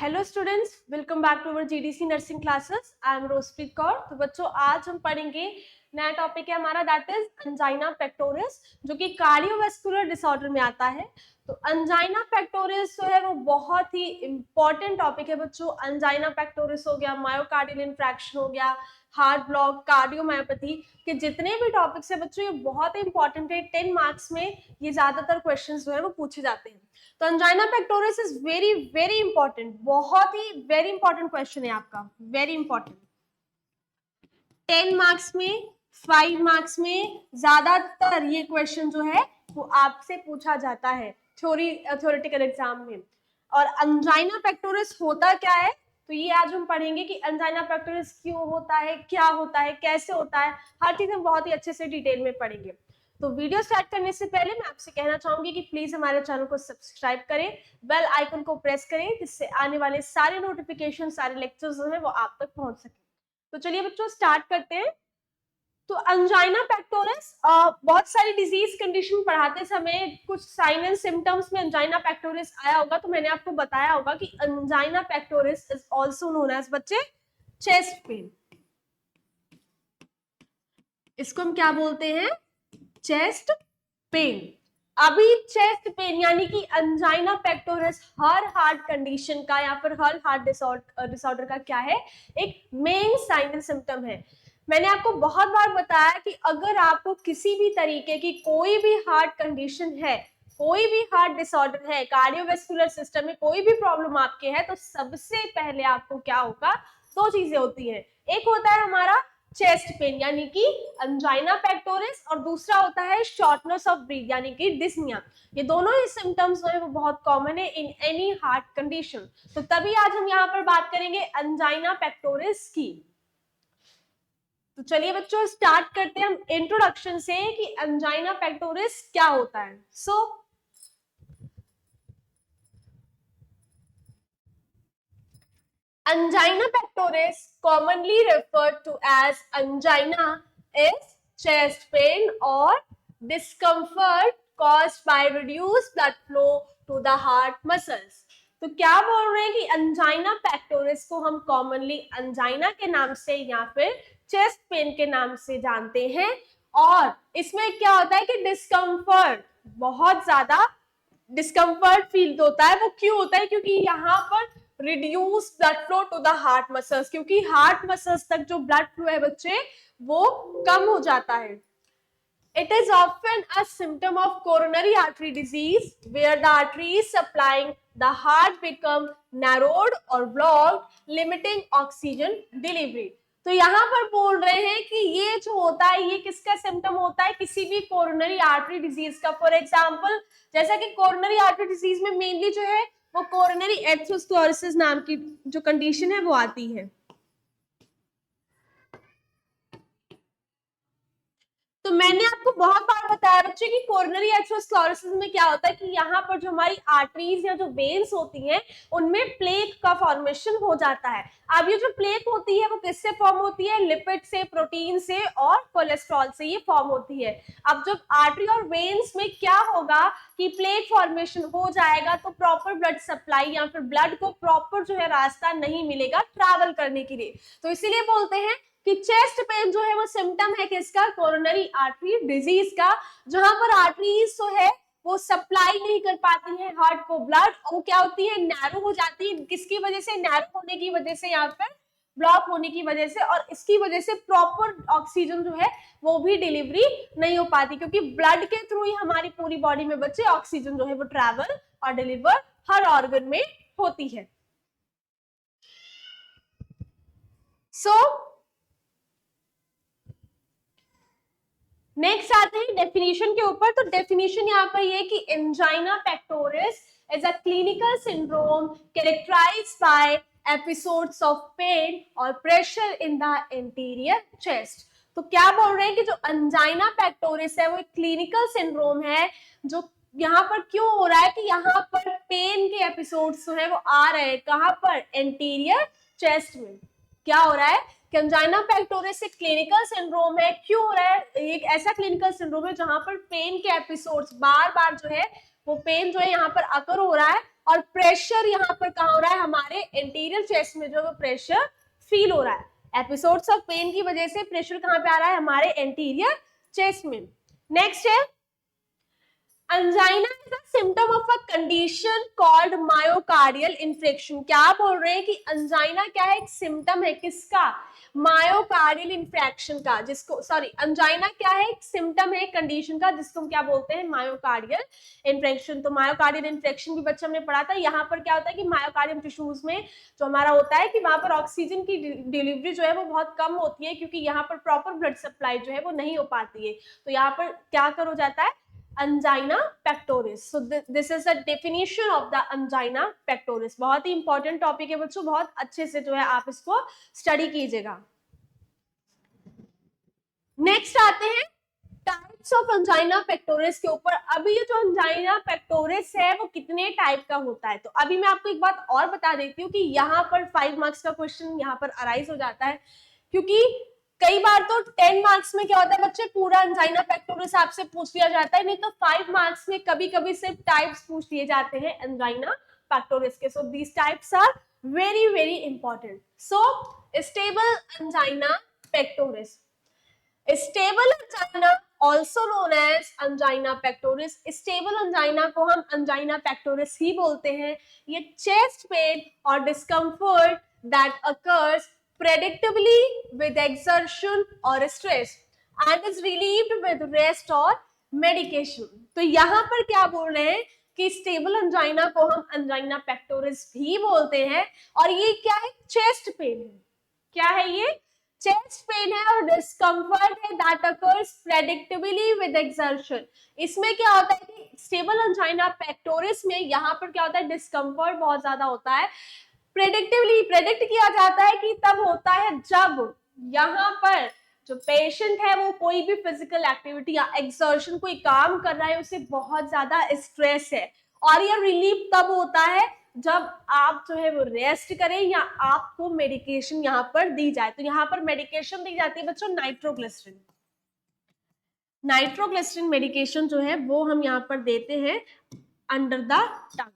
Hello students, welcome back to our GDC nursing classes. I am Rozpreet Kaur. तो बच्चों, आज हम पढ़ेंगे नया टॉपिक है हमारा, दैट इज एंजाइना पेक्टोरिस, जो कि कार्डियोवैस्कुलर डिसऑर्डर में आता है। तो एंजाइना पेक्टोरिस जो है वो बहुत ही इंपॉर्टेंट टॉपिक है बच्चों। एंजाइना पेक्टोरिस हो गया, मायोकार्डियल इंफ्रैक्शन हो गया, हार्ट ब्लॉक, कार्डियोमायोपैथी के जितने भी टॉपिक्स है बच्चों, ये बहुत ही इंपॉर्टेंट है। 10 मार्क्स में ये ज्यादातर क्वेश्चंस जो है वो पूछे जाते हैं। तो angina pectoris is very very important, बहुत ही वेरी इंपॉर्टेंट क्वेश्चन है आपका, वेरी इंपॉर्टेंट। 10 मार्क्स में, 5 मार्क्स में ज्यादातर ये क्वेश्चन जो है वो आपसे पूछा जाता है थ्योरेटिकल एग्जाम में। और एंजाइना पेक्टोरिस होता क्या है, तो ये आज हम पढ़ेंगे कि एंजाइना पेक्टोरिस क्यों होता है, क्या होता है, कैसे होता है, हर चीज हम बहुत ही अच्छे से डिटेल में पढ़ेंगे। तो वीडियो स्टार्ट करने से पहले मैं आपसे कहना चाहूंगी कि प्लीज हमारे चैनल को सब्सक्राइब करें, बेल आइकन को प्रेस करें, जिससे आने वाले सारे नोटिफिकेशन, सारे लेक्चर्स जो है वो आप तक पहुंच सके। तो चलिए बच्चों, स्टार्ट करते हैं। तो एंजाइना पेक्टोरिस बहुत सारी डिजीज कंडीशन पढ़ाते समय कुछ साइन एंड सिम्टम्स में एंजाइना पेक्टोरिस आया होगा, तो मैंने आपको बताया होगा कि angina pectoris is also known as बच्चे चेस्ट पेन। इसको हम क्या बोलते हैं? Chest pain. अभी चेस्ट पेन यानी कि एंजाइना पेक्टोरिस हर हार्ट कंडीशन का या फिर हर हार्ट डिसऑर्डर का क्या है? एक मेन साइन एंड सिम्टम है। मैंने आपको बहुत बार बताया कि अगर आपको किसी भी तरीके की कोई भी हार्ट कंडीशन है, कोई भी हार्ट डिसऑर्डर है, कार्डियोवैस्कुलर सिस्टम में कोई भी प्रॉब्लम आपके है, तो सबसे पहले आपको क्या होगा? दो चीजें होती हैं। एक होता है हमारा चेस्ट पेन यानी कि एंजाइना पेक्टोरिस, और दूसरा होता है शॉर्टनेस ऑफ ब्रीथ यानी कि डिस्निया। ये दोनों ही सिम्टम्स जो है वो बहुत कॉमन है इन एनी हार्ट कंडीशन। तो तभी आज हम यहाँ पर बात करेंगे एंजाइना पेक्टोरिस की। तो चलिए बच्चों, स्टार्ट करते हैं हम इंट्रोडक्शन से कि एंजाइना पेक्टोरिस क्या होता है। Angina pectoris, commonly referred to as angina, is chest pain or discomfort caused by reduced blood flow to the heart muscles. तो क्या बोल रहे हैं कि angina pectoris को हम कॉमनली angina के नाम से या फिर चेस्ट पेन के नाम से जानते हैं। और इसमें क्या होता है कि डिस्कम्फर्ट, बहुत ज्यादा डिस्कम्फर्ट फील होता है। वो क्यों होता है? क्योंकि यहाँ पर reduce blood flow to the heart muscles, क्योंकि हार्ट मसल्स तक जो ब्लड फ्लो है बच्चे वो कम हो जाता है। It is often a symptom of coronary artery disease where the arteries supplying the heart become narrowed or blocked, limiting oxygen delivery. तो यहाँ पर बोल रहे हैं कि ये जो होता है ये किसका सिम्टम होता है? किसी भी कोरोनरी आर्टरी डिजीज का। फॉर एग्जाम्पल, जैसा कि कोरोनरी आर्टरी डिजीज में मेनली जो है वो कोरोनरी एथेरोस्क्लेरोसिस नाम की जो कंडीशन है वो आती है। तो मैंने आपको बहुत बार बताया बच्चे कि कोरोनरी एथेरोस्क्लेरोसिस में क्या होता है कि यहाँ पर जो हमारी आर्टरीज या जो वेन्स होती हैं उनमें प्लेक का फॉर्मेशन हो जाता है। अब ये जो प्लेक होती है वो किससे फॉर्म होती है? लिपिड से, प्रोटीन से और कोलेस्ट्रॉल से ये फॉर्म होती है। अब जब आर्टरी और वेन्स में क्या होगा कि प्लेक फॉर्मेशन हो जाएगा तो प्रॉपर ब्लड सप्लाई या फिर ब्लड को प्रॉपर जो है रास्ता नहीं मिलेगा ट्रैवल करने के लिए। तो इसीलिए बोलते हैं कि चेस्ट पेन जो है वो सिम्टम है किसका? कोरोनरी आर्टरी डिजीज का, जहां पर आर्टरीज जो है वो सप्लाई नहीं कर पाती है हार्ट को ब्लड, और क्या होती है? नैरो हो जाती है। किसकी वजह से? नैरो होने की वजह से या फिर ब्लॉक होने की वजह से, और इसकी वजह से प्रॉपर ऑक्सीजन जो है वो भी डिलीवरी नहीं हो पाती, क्योंकि ब्लड के थ्रू ही हमारी पूरी बॉडी में बच्चे ऑक्सीजन जो है वो ट्रैवल और डिलीवर हर ऑर्गन में होती है। नेक्स्ट आते हैं डेफिनेशन के ऊपर। तो डेफिनेशन यहाँ पर ये कि angina pectoris is a clinical syndrome characterised by episodes of pain और pressure in the interior chest. तो क्या बोल रहे हैं कि जो एंजाइना पेक्टोरिस है वो एक क्लिनिकल सिंड्रोम है, जो यहाँ पर क्यों हो रहा है कि यहाँ पर पेन के एपिसोड्स जो है वो आ रहे हैं। कहाँ पर? एंटीरियर चेस्ट में। क्या हो रहा है? एंजाइना पेक्टोरिस एक क्लिनिकल सिंड्रोम है। क्यों हो रहा है? एक ऐसा क्लिनिकल सिंड्रोम है जहां पर पेन के एपिसोड्स बार बार जो है वो पेन जो है यहाँ पर अकर हो रहा है, और प्रेशर यहाँ पर कहाँ हो रहा है, हमारे एंटीरियर चेस्ट में जो है वो प्रेशर फील हो रहा है। एपिसोड्स ऑफ पेन की वजह से प्रेशर कहाँ पे आ रहा है, हमारे एंटीरियर चेस्ट में। नेक्स्ट है angina is a symptom of a condition called myocardial infarction। क्या बोल रहे हैं कि angina क्या है, एक सिम्टम है किसका, मायोकार्डियल इन्फ्रैक्शन का, जिसको angina क्या है, एक सिम्टम है कंडीशन का जिसको हम क्या बोलते हैं, मायोकार्डियल इन्फ्रैक्शन। तो मायोकार्डियल इन्फ्रैक्शन भी बच्चे हमने पढ़ा था। यहाँ पर क्या होता है कि मायोकार्डियम टिश्यूज में जो हमारा होता है कि वहां पर ऑक्सीजन की डिलीवरी जो है वो बहुत कम होती है, क्योंकि यहाँ पर प्रॉपर ब्लड सप्लाई जो है वो नहीं हो पाती है। तो यहाँ पर क्या हो जाता है, angina pectoris। So this is the definition of the angina pectoris। बहुत ही इंपॉर्टेंट टॉपिक है बच्चों, बहुत अच्छे से जो है आप इसको स्टडी कीजिएगा। नेक्स्ट आते हैं टाइप्स ऑफ angina pectoris के ऊपर। अभी ये जो angina pectoris है वो कितने टाइप का होता है, तो अभी मैं आपको एक बात और बता देती हूँ कि यहाँ पर 5 मार्क्स का क्वेश्चन यहाँ पर अराइज हो जाता है, क्योंकि कई बार तो 10 मार्क्स में क्या होता है बच्चे, पूरा angina pectoris आपसे पूछ लिया जाता है, नहीं तो 5 मार्क्स में कभी कभी सिर्फ टाइप्स पूछ लिए जाते हैं angina pectoris के। So these types are very very important. So stable angina pectoris, stable angina also known as angina pectoris। Stable angina को हम angina pectoris ही बोलते हैं। ये चेस्ट पेन और discomfort that occurs predictably with exertion or stress and is relieved with rest or medication। तो यहाँ पर क्या बोल रहे हैं कि स्टेबल angina को हम angina pectoris भी बोलते हैं, और ये क्या है, चेस्ट पेन है। क्या है ये, चेस्ट पेन है और डिस्कम्फर्ट है that occurs predictably with exertion. इसमें क्या होता है कि स्टेबल angina pectoris में यहाँ पर क्या होता है, डिस्कम्फर्ट बहुत ज्यादा होता है। प्रेडिक्टिवली प्रेडिक्ट किया जाता है कि तब होता है जब यहाँ पर जो पेशेंट है वो कोई भी फिजिकल एक्टिविटी या एक्सर्शन कोई काम कर रहा है, उसे बहुत ज्यादा स्ट्रेस है, और ये रिलीफ तब होता है जब आप जो है वो रेस्ट करें या आपको मेडिकेशन यहाँ पर दी जाए। तो यहाँ पर मेडिकेशन दी जाती है बच्चों नाइट्रोग्लिसरीन। नाइट्रोग्लिसरीन मेडिकेशन जो है वो हम यहाँ पर देते हैं अंडर द टंग।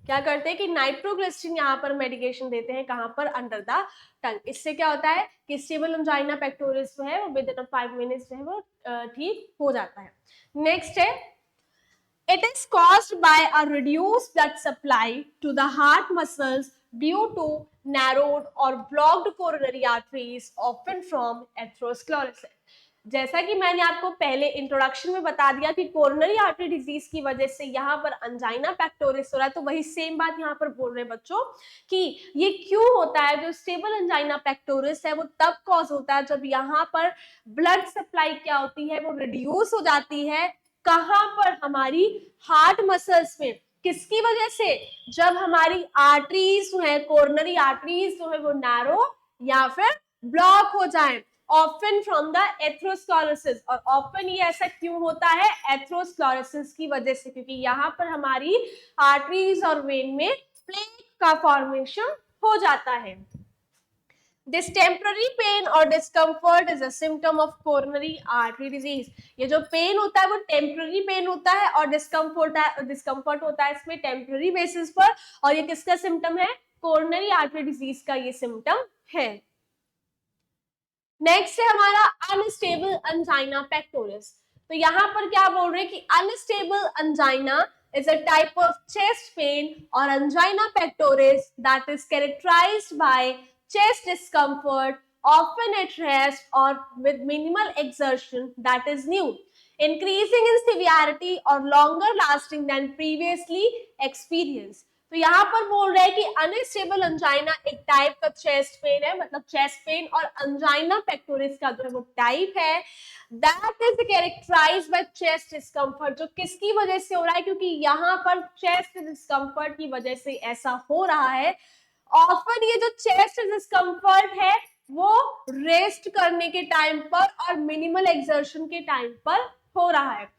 क्या करते हैं कि नाइट्रोग्लिसरीन यहाँ पर मेडिकेशन देते हैं, कहाँ पर, अंडर द टंग। इससे क्या होता है कि स्टेबल angina pectoris जो है वो विद इन 5 मिनट्स जो है वो ठीक हो जाता है। नेक्स्ट है, it is caused by a reduced blood supply to the heart muscles due to narrowed or blocked coronary arteries often from atherosclerosis। जैसा कि मैंने आपको पहले इंट्रोडक्शन में बता दिया कि कोरोनरी आर्टरी डिजीज की वजह से यहाँ पर angina pectoris हो रहा है, तो वही सेम बात यहाँ पर बोल रहे हैं बच्चों कि ये क्यों होता है। जो स्टेबल angina pectoris है वो तब कॉज होता है जब यहाँ पर ब्लड सप्लाई क्या होती है, वो रिड्यूस हो जाती है। कहाँ पर, हमारी हार्ट मसल्स में। किसकी वजह से, जब हमारी आर्टरीज जो है, कोरोनरी आर्टरीज जो है वो नैरो या फिर ब्लॉक हो जाए, ऑफन फ्रॉम द एथेरोस्क्लेरोसिस। और ऑफन ये ऐसा क्यों होता है, एथेरोस्क्लेरोसिस की वजह से, क्योंकि यहाँ पर हमारी आर्टरीज और वेन में प्लेक का फॉर्मेशन हो जाता है। This temporary pain or discomfort is a symptom of coronary artery disease। ये जो पेन होता है वो टेम्पररी पेन होता है, और डिस्कम्फर्ट होता है इसमें टेम्पररी बेसिस पर, और ये किसका सिम्टम है, कोरोनरी आर्टरी डिजीज का ये सिम्टम है। नेक्स्ट है हमारा अनस्टेबल angina pectoris। तो यहाँ पर क्या बोल रहे हैं कि unstable angina is a type of chest pain or angina pectoris that is characterized by chest discomfort, often at rest or with minimal exertion that is new, increasing in severity or longer lasting than previously experienced। तो यहाँ पर बोल रहे हैं कि unstable angina एक type का chest pain है, मतलब चेस्ट पेन और angina pectoris का जो है वो टाइप है, that is characterised by chest discomfort. जो किसकी वजह से हो रहा है, क्योंकि यहाँ पर चेस्ट डिस्कम्फर्ट की वजह से ऐसा हो रहा है। ऑफन ये जो चेस्ट डिस्कम्फर्ट है वो रेस्ट करने के टाइम पर और मिनिमल एक्सर्शन के टाइम पर हो रहा है।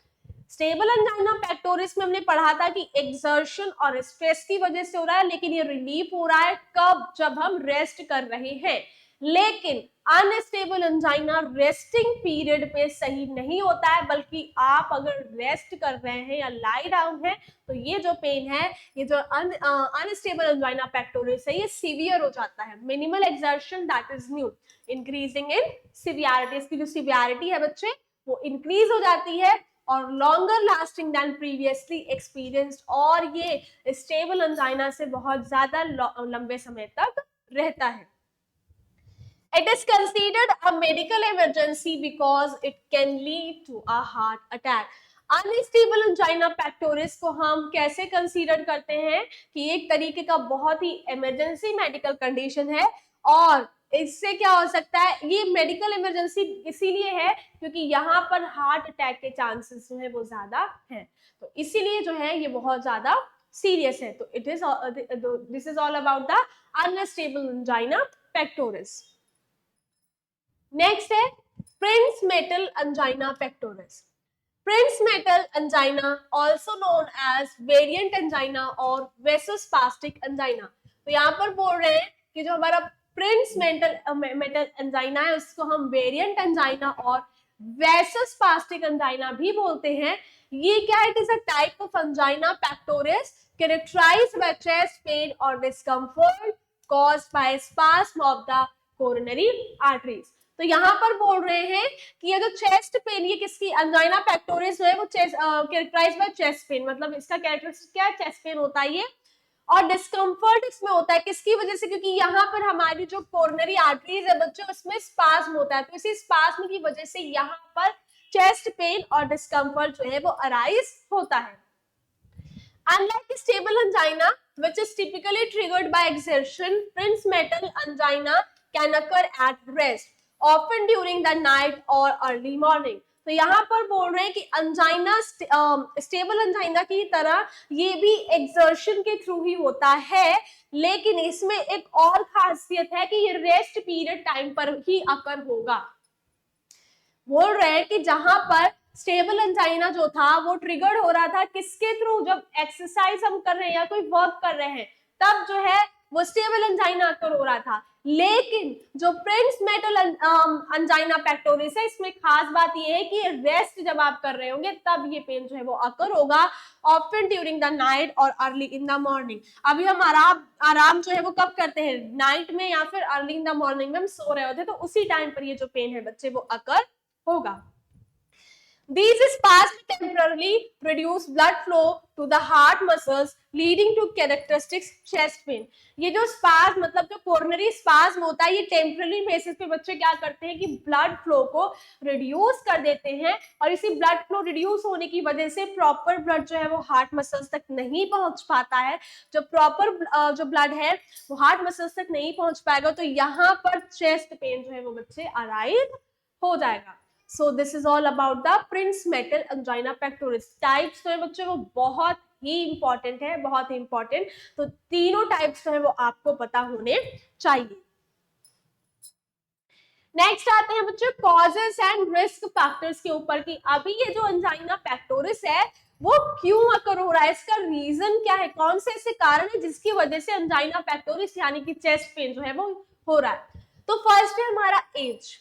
स्टेबल angina pectoris में हमने पढ़ा था कि एक्सर्शन और स्ट्रेस की वजह से हो रहा है, लेकिन ये रिलीफ हो रहा है कब, जब हम रेस्ट कर रहे हैं। लेकिन अनस्टेबल एंजाइना रेस्टिंग पीरियड में सही नहीं होता है, बल्कि आप अगर रेस्ट कर रहे हैं या लाई डाउन है तो ये जो पेन है, ये जो अनस्टेबल एंजाइना पेक्टोरिस है, ये सीवियर हो जाता है। Minimal exertion that is new, increasing in severity, इसकी जो सीवियरिटी है बच्चे वो इंक्रीज हो जाती है और longer lasting than previously experienced, और ये स्टेबल एंजाइना से बहुत ज्यादा लंबे समय तक रहता है। It is considered a medical emergency because it can lead to a heart attack. Unstable angina pectoris को हम कैसे कंसीडर करते हैं कि एक तरीके का बहुत ही इमरजेंसी मेडिकल कंडीशन है, और इससे क्या हो सकता है, ये मेडिकल इमरजेंसी इसीलिए है क्योंकि यहाँ पर हार्ट अटैक के चांसेस जो है वो ज्यादा हैं, तो इसीलिए जो है ये बहुत ज्यादा सीरियस है। तो it is this is all about the unstable angina pectoris. Next है Prinzmetal angina pectoris. Prinzmetal angina also known as variant angina और वेसोस्पास्टिक एंजाइना। तो यहाँ पर बोल रहे हैं कि जो हमारा प्रिंसमेटल एंजाइना है उसको हम वेरिएंट एंजाइना और वेसोस्पास्टिक एंजाइना भी बोलते हैं। ये क्या है, it is a type of angina pectoris characterised by chest pain और discomfort caused by spasm of the coronary arteries. तो यहाँ पर बोल रहे हैं कि ये जो चेस्ट पेन, ये किसकी एंजाइना पेक्टोरिस जो है वो कैरेक्टराइज्ड बाय चेस्ट पेन, मतलब इसका कैरेक्टरिस्टिक क्या है, चेस्ट पेन होता है ये, और डिस्कम्फर्ट इसमें होता है किसकी वजह से, क्योंकि यहाँ पर हमारी जो कोरोनरी आर्टरीज है बच्चों उसमें स्पाज्म होता है, तो इसी स्पाज्म की वजह से यहाँ पर चेस्ट पेन और डिस्कम्फर्ट जो है वो अराइज होता है। Unlike stable angina, which is typically triggered by exertion, Prinzmetal angina can occur at rest, often during the night or early morning. तो यहाँ पर बोल रहे हैं कि अंजाइना स्टेबल अंजाइना की तरह ये भी एक्सर्शन के थ्रू ही होता है, लेकिन इसमें एक और खासियत है कि ये रेस्ट पीरियड टाइम पर ही अकर होगा। बोल रहे हैं कि जहां पर स्टेबल एंजाइना जो था वो ट्रिगर्ड हो रहा था किसके थ्रू, जब एक्सरसाइज हम कर रहे हैं या कोई वर्क कर रहे हैं तब जो है वो स्टेबल एंजाइना अकर हो रहा था। लेकिन जो प्रिंसमेटल एंजाइना पेक्टोरिस है, इसमें खास बात ये है कि रेस्ट जब आप कर रहे होंगे तब ये पेन जो है वो अकर होगा, ऑफ्टन ड्यूरिंग द नाइट और अर्ली इन द मॉर्निंग। अभी हम आराम जो है वो कब करते हैं, नाइट में या फिर अर्ली इन द मॉर्निंग में हम सो रहे होते हैं, तो उसी टाइम पर ये जो पेन है बच्चे वो अकर होगा। These spasms temporarily reduce blood flow to the heart muscles, leading to characteristic chest pain. ये जो स्पाज्म मतलब जो कोरोनरी स्पाज्म होता है, ये टेम्पररी बेसिस पे बच्चे क्या करते हैं कि ब्लड फ्लो को रिड्यूस कर देते हैं, और इसी ब्लड फ्लो रिड्यूस होने की वजह से प्रॉपर ब्लड जो है वो हार्ट मसल्स तक नहीं पहुंच पाता है। जो प्रॉपर जो ब्लड है वो हार्ट मसल्स तक नहीं पहुंच पाएगा, तो यहाँ पर चेस्ट पेन जो है वो बच्चे अराइज हो जाएगा। So this is all about the Prinzmetal angina pectoris. Types जो है बच्चों वो बहुत ही इंपॉर्टेंट है, बहुत ही इंपॉर्टेंट, तो तीनों टाइप्स जो है वो आपको पता होने चाहिए। नेक्स्ट आते हैं बच्चों कॉजेस एंड रिस्क फैक्टर्स के ऊपर कि अभी ये जो एंजाइना पेक्टोरिस है वो क्यों अकर हो रहा है, इसका रीजन क्या है, कौन से ऐसे कारण है जिसकी वजह से एंजाइना पेक्टोरिस यानी कि चेस्ट पेन जो है वो हो रहा है। तो फर्स्ट है हमारा एज।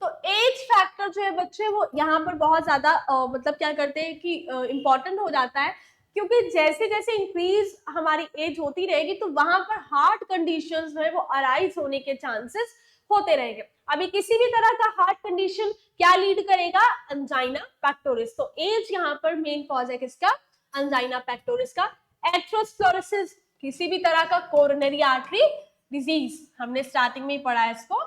तो एज फैक्टर जो है बच्चे वो यहाँ पर बहुत ज्यादा मतलब क्या करते हैं कि इम्पोर्टेंट हो जाता है, क्योंकि जैसे जैसे इंक्रीज हमारी एज होती रहेगी तो वहां पर हार्ट कंडीशंस जो है वो अराइज होने के चांसेस होते रहेंगे। अभी किसी भी तरह का हार्ट कंडीशन क्या लीड करेगा, एंजाइना पेक्टोरिस। तो एज यहाँ पर मेन कॉज है किसका, एंजाइना पेक्टोरिस का। एथेरोस्क्लेरोसिस, किसी भी तरह का कोरोनरी आर्टरी डिजीज, हमने स्टार्टिंग में ही पढ़ा है इसको।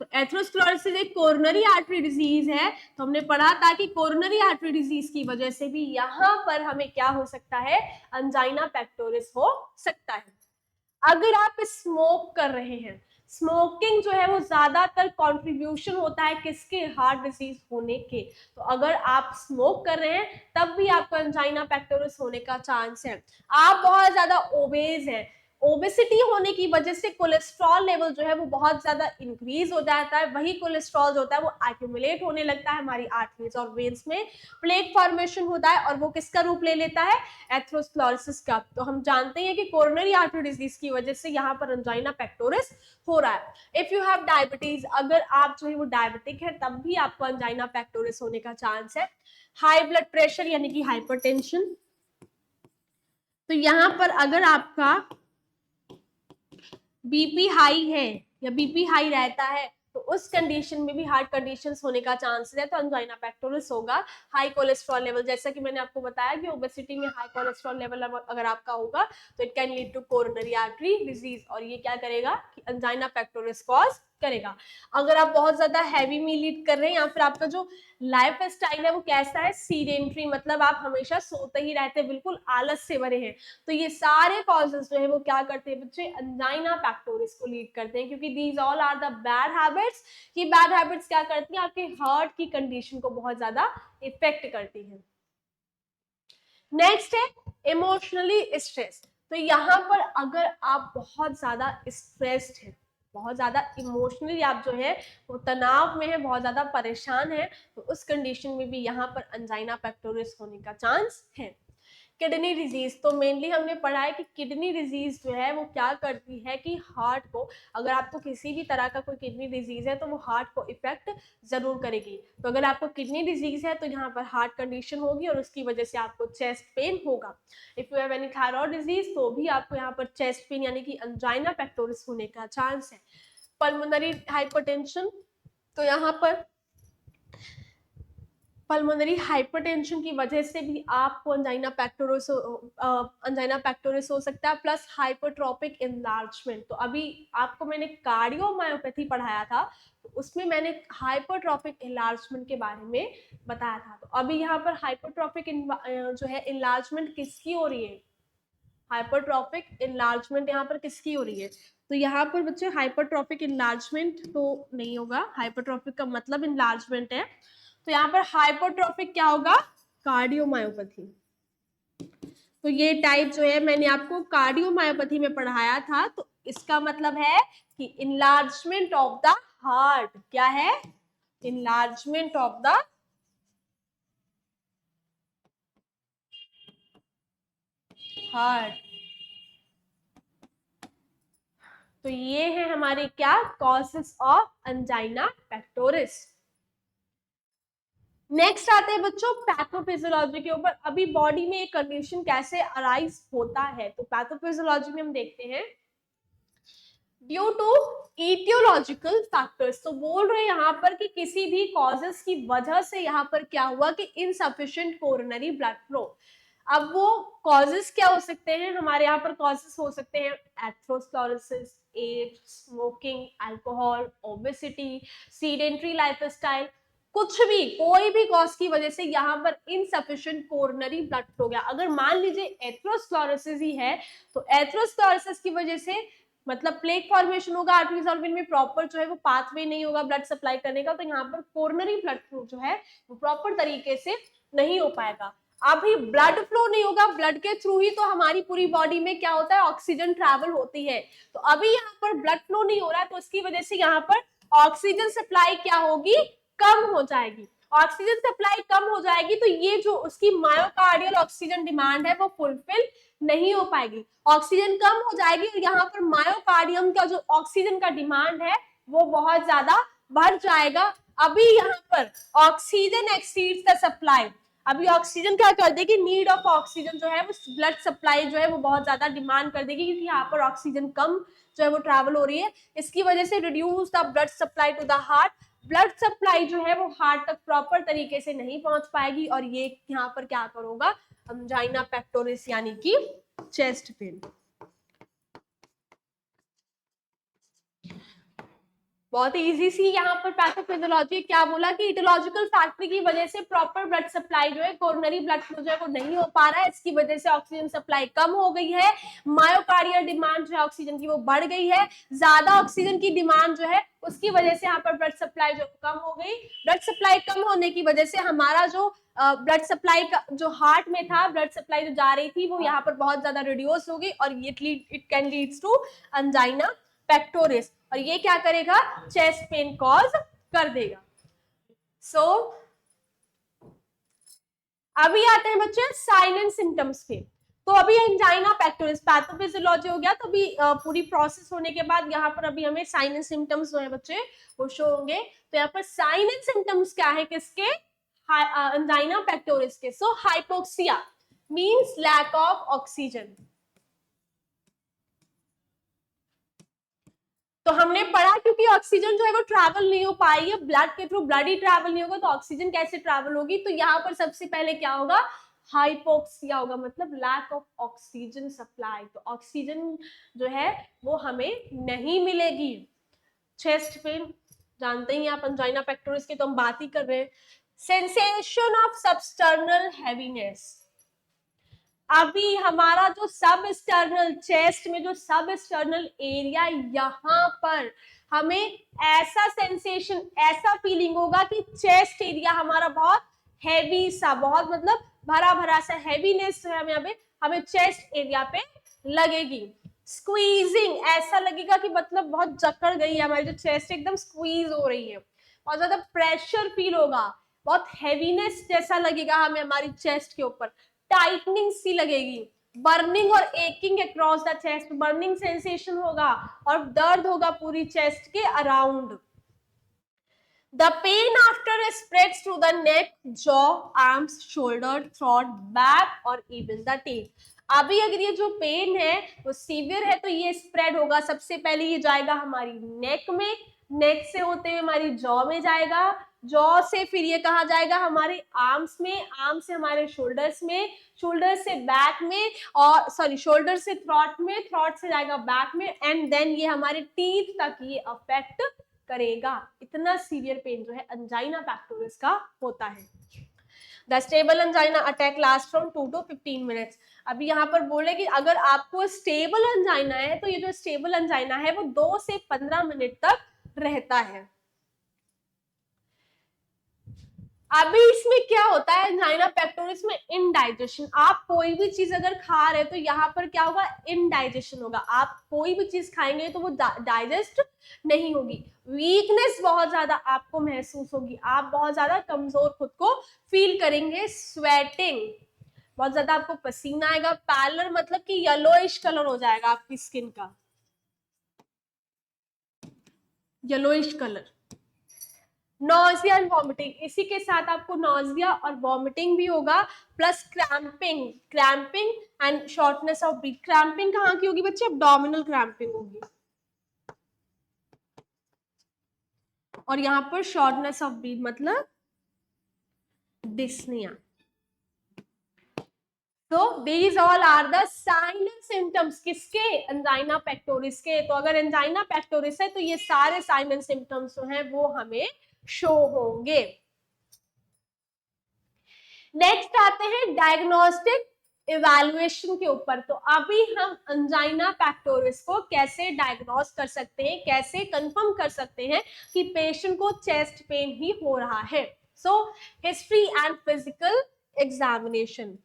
तो एथेरोस्क्लेरोसिस एक कोरोनरी आर्टरी डिजीज है, तो हमने पढ़ा था कि कोरोनरी आर्टरी डिजीज की वजह से भी यहाँ पर हमें क्या हो सकता है, एंजाइना पेक्टोरिस हो सकता है। अगर आप स्मोक कर रहे हैं, स्मोकिंग जो है वो ज्यादातर कंट्रीब्यूशन होता है किसके, हार्ट डिजीज होने के। तो अगर आप स्मोक कर रहे हैं तब भी आपको एंजाइना पेक्टोरिस होने का चांस है। आप बहुत ज्यादा ओबेज हैं, ओबेसिटी होने की वजह से कोलेस्ट्रॉल लेवल जो है वो बहुत ज्यादा इंक्रीज हो जाता है, वही कोलेस्ट्रॉल जो होता है वो एक्यूमुलेट होने लगता है हमारी आर्टरीज और वेन्स में, प्लेक फॉर्मेशन होता है और वो किसका रूप ले लेता है, एथेरोस्क्लेरोसिस का। तो हम जानते हैं कि कोरोनरी आर्टरी डिजीज की वजह से यहाँ पर एंजाइना पेक्टोरिस हो रहा है। इफ यू हैव डायबिटीज, अगर आप जो है वो डायबिटिक है तब भी आपको एंजाइना पेक्टोरिस होने का चांस है। हाई ब्लड प्रेशर यानी कि हाइपरटेंशन, तो यहाँ पर अगर आपका बीपी हाई है या बीपी हाई रहता है तो उस कंडीशन में भी हार्ट कंडीशंस होने का चांस है, तो एंजाइना पेक्टोरिस होगा। हाई कोलेस्ट्रॉल लेवल, जैसा कि मैंने आपको बताया कि ओबेसिटी में हाई कोलेस्ट्रॉल लेवल अगर आपका होगा तो it can lead to coronary artery disease, और ये क्या करेगा कि एंजाइना पेक्टोरिस कॉज करेगा। अगर आप बहुत ज्यादा हैवी मील ईट कर रहे हैं या फिर आपका जो लाइफ स्टाइल है वो कैसा है, सीडेंट्री, मतलब आप हमेशा सोते ही रहते हैं, बिल्कुल आलस से भरे हैं, तो ये सारे कॉजेस जो है वो क्या करते हैं बच्चे, एंजाइना पेक्टोरिस को लीड करते हैं, क्योंकि these all are the bad habits. ये बैड हैबिट्स क्या करती हैं, आपके हार्ट की कंडीशन को बहुत ज्यादा इफेक्ट करती हैं। नेक्स्ट है इमोशनली स्ट्रेस। तो यहाँ पर अगर आप बहुत ज्यादा स्ट्रेस्ड हैं, बहुत ज्यादा इमोशनली आप जो है वो तनाव में है, बहुत ज्यादा परेशान है, तो उस कंडीशन में भी यहाँ पर एंजाइना पेक्टोरिस होने का चांस है। किडनी डिजीज, तो मेनली हमने पढ़ा है कि किडनी डिजीज जो है वो क्या करती है कि हार्ट को, अगर आपको किसी भी तरह का कोई किडनी डिजीज है तो वो हार्ट को इफेक्ट जरूर करेगी। तो अगर आपको किडनी डिजीज है तो यहाँ पर हार्ट कंडीशन होगी और उसकी वजह से आपको चेस्ट पेन होगा। If you have any thyroid disease तो भी आपको यहाँ पर चेस्ट पेन यानी कि एंजाइना पेक्टोरिस होने का चांस है। पल्मोनरी हाइपरटेंशन, तो यहाँ पर पल्मोनरी हाइपरटेंशन की वजह से भी आपको एंजाइना पेक्टोरिस हो सकता है, प्लस हाइपरट्रोपिक इनलार्जमेंट। तो अभी आपको मैंने कार्डियोमायोपैथी पढ़ाया था तो उसमें मैंने हाइपरट्रोपिक इनलार्जमेंट के बारे में बताया था। तो अभी यहाँ पर हाइपरट्रोपिक जो है इनलार्जमेंट किसकी हो रही है, हाइपरट्रोपिक इनलार्जमेंट यहाँ पर किसकी हो रही है, तो यहाँ पर बच्चे हाइपरट्रोपिक इनलार्जमेंट तो नहीं होगा, हाइपरट्रोपिक का मतलब इनलार्जमेंट है, तो यहाँ पर हाइपरट्रोफिक क्या होगा, कार्डियोमायोपैथी। तो ये टाइप जो है मैंने आपको कार्डियोमायोपैथी में पढ़ाया था, तो इसका मतलब है कि इनलार्जमेंट ऑफ द हार्ट, क्या है, इनलार्जमेंट ऑफ द हार्ट। तो ये है हमारे क्या causes of angina pectoris. Next आते हैं बच्चों पैथोफिजियोलॉजी के ऊपर। अभी बॉडी में एक कंडीशन कैसे अराइज होता है, तो पैथोफिजियोलॉजी में हम देखते हैं ड्यू टू ईटियोलॉजिकल फैक्टर्स। तो बोल रहे हैं यहाँ पर कि किसी भी कॉजेस की वजह से यहाँ पर क्या हुआ कि इनसफिशिएंट कोरोनरी ब्लड फ्लो। अब वो कॉजेस क्या हो सकते हैं, हमारे यहाँ पर कॉजेस हो सकते हैं atherosclerosis, age, smoking, alcohol, obesity, sedentary lifestyle, कुछ भी कोई भी कॉज की वजह से यहाँ पर इनसफिशिएंट कोरोनरी ब्लड फ्लो गया। अगर मान लीजिए एथेरोस्क्लेरोसिस ही है तो एथेरोस्क्लेरोसिस की वजह से मतलब प्लेक फॉर्मेशन होगा, आर्टरीज और वेन में प्रॉपर जो है वो पाथवे नहीं होगा ब्लड सप्लाई करने का, तो यहाँ पर कोरोनरी ब्लड फ्लो जो है वो प्रॉपर तरीके से नहीं हो पाएगा। अभी ब्लड फ्लो नहीं होगा, ब्लड के थ्रू ही तो हमारी पूरी बॉडी में क्या होता है, ऑक्सीजन ट्रैवल होती है। तो अभी यहाँ पर ब्लड फ्लो नहीं हो रहा है तो इसकी वजह से यहाँ पर ऑक्सीजन सप्लाई क्या होगी, कम हो जाएगी। ऑक्सीजन सप्लाई कम हो जाएगी तो ये जो उसकी मायोकार्डियल ऑक्सीजन डिमांड है वो फुलफिल नहीं हो पाएगी, ऑक्सीजन कम हो जाएगी और यहाँ पर मायोकार्डियम का जो ऑक्सीजन का डिमांड है वो बहुत ज्यादा बढ़ जाएगा। अभी यहाँ पर ऑक्सीजन एक्सीड्स द सप्लाई, अभी ऑक्सीजन क्या कर देगी, नीड ऑफ ऑक्सीजन जो है वो ब्लड सप्लाई जो है वो बहुत ज्यादा डिमांड कर देगी, क्योंकि यहाँ पर ऑक्सीजन कम जो है वो ट्रैवल हो रही है। इसकी वजह से reduce the blood supply to the heart, blood supply जो है वो हार्ट तक प्रॉपर तरीके से नहीं पहुंच पाएगी और ये यहाँ पर क्या करोगा, एंजाइना पेक्टोरिस यानी कि चेस्ट पेन। बहुत इजी सी यहाँ पर पैथोफिजियोलॉजी क्या बोला कि इटियोलॉजिकल फैक्टर की वजह से प्रॉपर ब्लड सप्लाई जो है कोरोनरी ब्लड फ्लो जो है वो नहीं हो पा रहा है, इसकी वजह से ऑक्सीजन सप्लाई कम हो गई है, मायोकार्डियल डिमांड जो है ऑक्सीजन की वो बढ़ गई है, ज्यादा ऑक्सीजन की डिमांड जो है उसकी वजह से यहाँ पर ब्लड सप्लाई जो कम हो गई। ब्लड सप्लाई कम होने की वजह से हमारा जो ब्लड सप्लाई का जो हार्ट में था, ब्लड सप्लाई जो जा रही थी वो यहाँ पर बहुत ज्यादा रिड्यूस होगी और it can leads to angina pectoris, और ये क्या करेगा, चेस्ट पेन कॉज कर देगा। सो अभी आते हैं बच्चे साइन एंड सिम्टम्स पे। तो अभी एंजाइना पेक्टोरिस पैथोफिजियोलॉजी हो गया, तो अभी पूरी प्रोसेस होने के बाद यहाँ पर अभी हमें साइन एंड सिम्टम्स जो है बच्चे वो शो होंगे। तो यहाँ पर साइन एंड सिम्टम्स क्या है किसके, एंजाइना पेक्टोरिस के। So hypoxia means lack of oxygen. तो हमने पढ़ा क्योंकि ऑक्सीजन जो है वो ट्रैवल नहीं हो पाई है, ब्लड के थ्रू ब्लड ही ट्रैवल नहीं होगा तो ऑक्सीजन कैसे ट्रैवल होगी। तो यहाँ पर सबसे पहले क्या होगा, हाइपोक्सिया होगा, मतलब लैक ऑफ ऑक्सीजन सप्लाई। तो ऑक्सीजन जो है वो हमें नहीं मिलेगी। चेस्ट पेन जानते ही आप एंजाइना पेक्टोरिस की तो हम बात ही कर रहे हैं। सेंसेशन ऑफ सबस्टर्नल हैवीनेस, अभी हमारा जो सब स्टर्नल चेस्ट में जो सब स्टर्नल एरिया, यहाँ पर हमें ऐसा सेंसेशन, ऐसा फीलिंग होगा कि चेस्ट एरिया हमारा बहुत हैवी सा, बहुत मतलब भरा भरा सा हैवीनेस है हमें चेस्ट एरिया पे लगेगी। स्क्वीजिंग, ऐसा लगेगा कि मतलब बहुत जकड़ गई है हमारी जो चेस्ट, एकदम स्क्वीज हो रही है, बहुत ज्यादा प्रेशर फील होगा, बहुत हैवीनेस जैसा लगेगा हमें हमारी चेस्ट के ऊपर, टाइटनिंग सी लगेगी, बर्निंग और aching across the chest, burning sensation होगा और दर्द होगा पूरी चेस्ट के around. The pain after spreads to the neck, jaw, arms, shoulder, throat, back और even the tail. अभी अगर ये जो पेन है वो सीवियर है तो ये स्प्रेड होगा, सबसे पहले ये जाएगा हमारी नेक में, नेक से होते हुए हमारी जॉ में जाएगा, जॉ से फिर ये कहा जाएगा हमारे आर्म्स में, आर्म से हमारे शोल्डर्स में, शोल्डर से बैक में, और सॉरी शोल्डर से थ्रॉट में, थ्रॉट से जाएगा बैक में, एंड देन ये हमारे टीथ तक ये अफेक्ट करेगा। इतना सीवियर पेन जो है एंजाइना पेक्टोरिस का होता है। The stable angina attack last from 2 to 15 minutes. अभी यहाँ पर बोले कि अगर आपको स्टेबल एंजाइना है तो ये जो स्टेबल एंजाइना है वो 2 से 15 मिनट तक रहता है। अभी इसमें क्या होता है एंजाइना पेक्टोरिस में, इनडाइजेशन। आप कोई भी चीज अगर खा रहे तो यहाँ पर क्या होगा, इनडाइजेशन होगा। आप कोई भी चीज खाएंगे तो वो डाइजेस्ट नहीं होगी, वीकनेस बहुत ज्यादा आपको महसूस होगी, आप बहुत ज्यादा कमजोर खुद को फील करेंगे, स्वेटिंग, बहुत ज्यादा आपको पसीना आएगा, पैलर मतलब कि येलोइश कलर हो जाएगा आपकी स्किन का, yellowish colour. Nausea and vomiting, इसी के साथ आपको नॉजिया और वॉमिटिंग भी होगा, plus cramping, cramping and shortness of breath. Cramping कहाँ की होगी बच्चे, एब्डोमिनल क्रैम्पिंग होगी, और यहाँ पर शॉर्टनेस ऑफ ब्रीथ मतलब डिस्निया। तो these all are the sign and symptoms किसके, एंजाइना पेक्टोरिस के। तो अगर एंजाइना पेक्टोरिस है तो ये सारे साइन एंड सिम्टम्स जो हैं वो हमें शो होंगे। नेक्स्ट आते हैं डायग्नोस्टिक इवैल्यूएशन के ऊपर। तो अभी हम एंजाइना पेक्टोरिस को कैसे डायग्नोस कर सकते हैं, कैसे कंफर्म कर सकते हैं कि पेशेंट को चेस्ट पेन ही हो रहा है। So history and physical examination.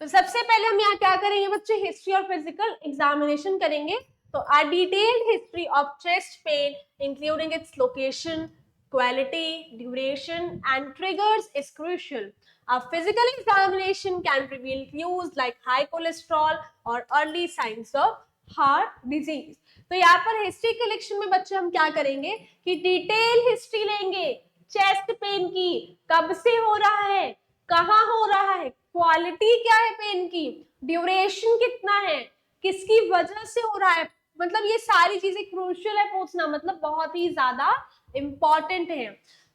तो सबसे पहले हम यहाँ क्या करेंगे बच्चे, हिस्ट्री और फिजिकल एग्जामिनेशन करेंगे। तो a detailed history of chest pain including its location, quality, duration and triggers is crucial. A physical examination can reveal clues like high cholesterol or early signs of heart disease. तो यहाँ पर history collection में बच्चे हम क्या करेंगे कि detail history लेंगे चेस्ट पेन की, कब से हो रहा है, कहाँ हो रहा है, क्वालिटी क्या है पेन की, ड्यूरेशन कितना है, किसकी वजह से हो रहा है, मतलब ये सारी चीजें क्रूशियल है पूछना, मतलब बहुत ही ज्यादा इंपॉर्टेंट है।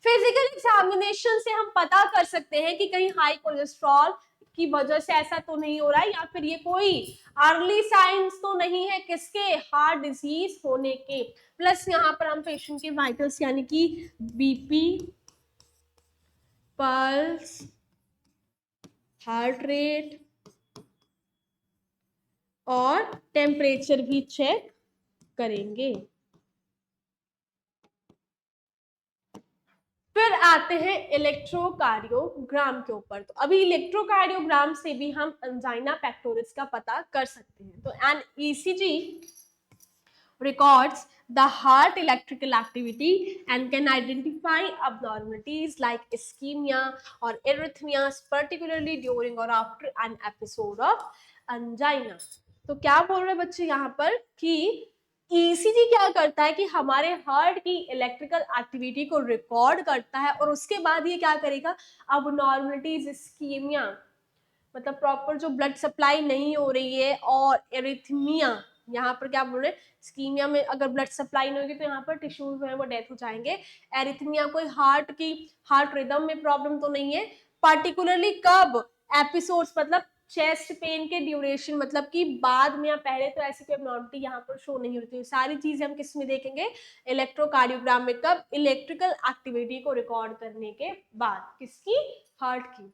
फिजिकल एग्जामिनेशन से हम पता कर सकते हैं कि कहीं हाई कोलेस्ट्रॉल की वजह से ऐसा तो नहीं हो रहा है, या फिर ये कोई अर्ली साइंस तो नहीं है किसके, हार्ट डिजीज होने के। प्लस यहाँ पर हम पेशेंट के वाइटल्स यानी कि बीपी, पल्स, हार्ट रेट, और टेम्परेचर भी चेक करेंगे। फिर आते हैं इलेक्ट्रोकार्डियोग्राम के ऊपर। तो अभी इलेक्ट्रोकार्डियोग्राम से भी हम एंजाइना पेक्टोरिस का पता कर सकते हैं। तो an ECG records the heart electrical activity and can identify abnormalities like ischemia or arrhythmias, particularly during or after an episode of angina. तो क्या बोल रहे बच्चे यहाँ पर कि ईसीजी क्या करता है कि हमारे हार्ट की इलेक्ट्रिकल एक्टिविटी को रिकॉर्ड करता है और उसके बाद ये क्या करेगा, अबनॉर्मलिटीज, इस्कीमिया मतलब प्रॉपर जो ब्लड सप्लाई नहीं हो रही है, और एरिथमिया, यहाँ पर क्या बोल रहे हैं, स्कीमिया में अगर ब्लड सप्लाई नहीं होगी तो यहाँ पर टिश्यूज जो है वो डेथ हो जाएंगे। एरिथमिया कोई हार्ट रिदम में प्रॉब्लम तो नहीं है, पर्टिकुलरली कब, एपिसोड्स मतलब चेस्ट पेन के ड्यूरेशन, मतलब कि बाद में या पहले तो ऐसी कोई एब्नॉर्मलिटी यहाँ पर शो नहीं होती है। सारी चीजें हम किस में देखेंगे, इलेक्ट्रोकार्डियोग्राम में, कब, इलेक्ट्रिकल एक्टिविटी को रिकॉर्ड करने के बाद, किसकी, हार्ट की।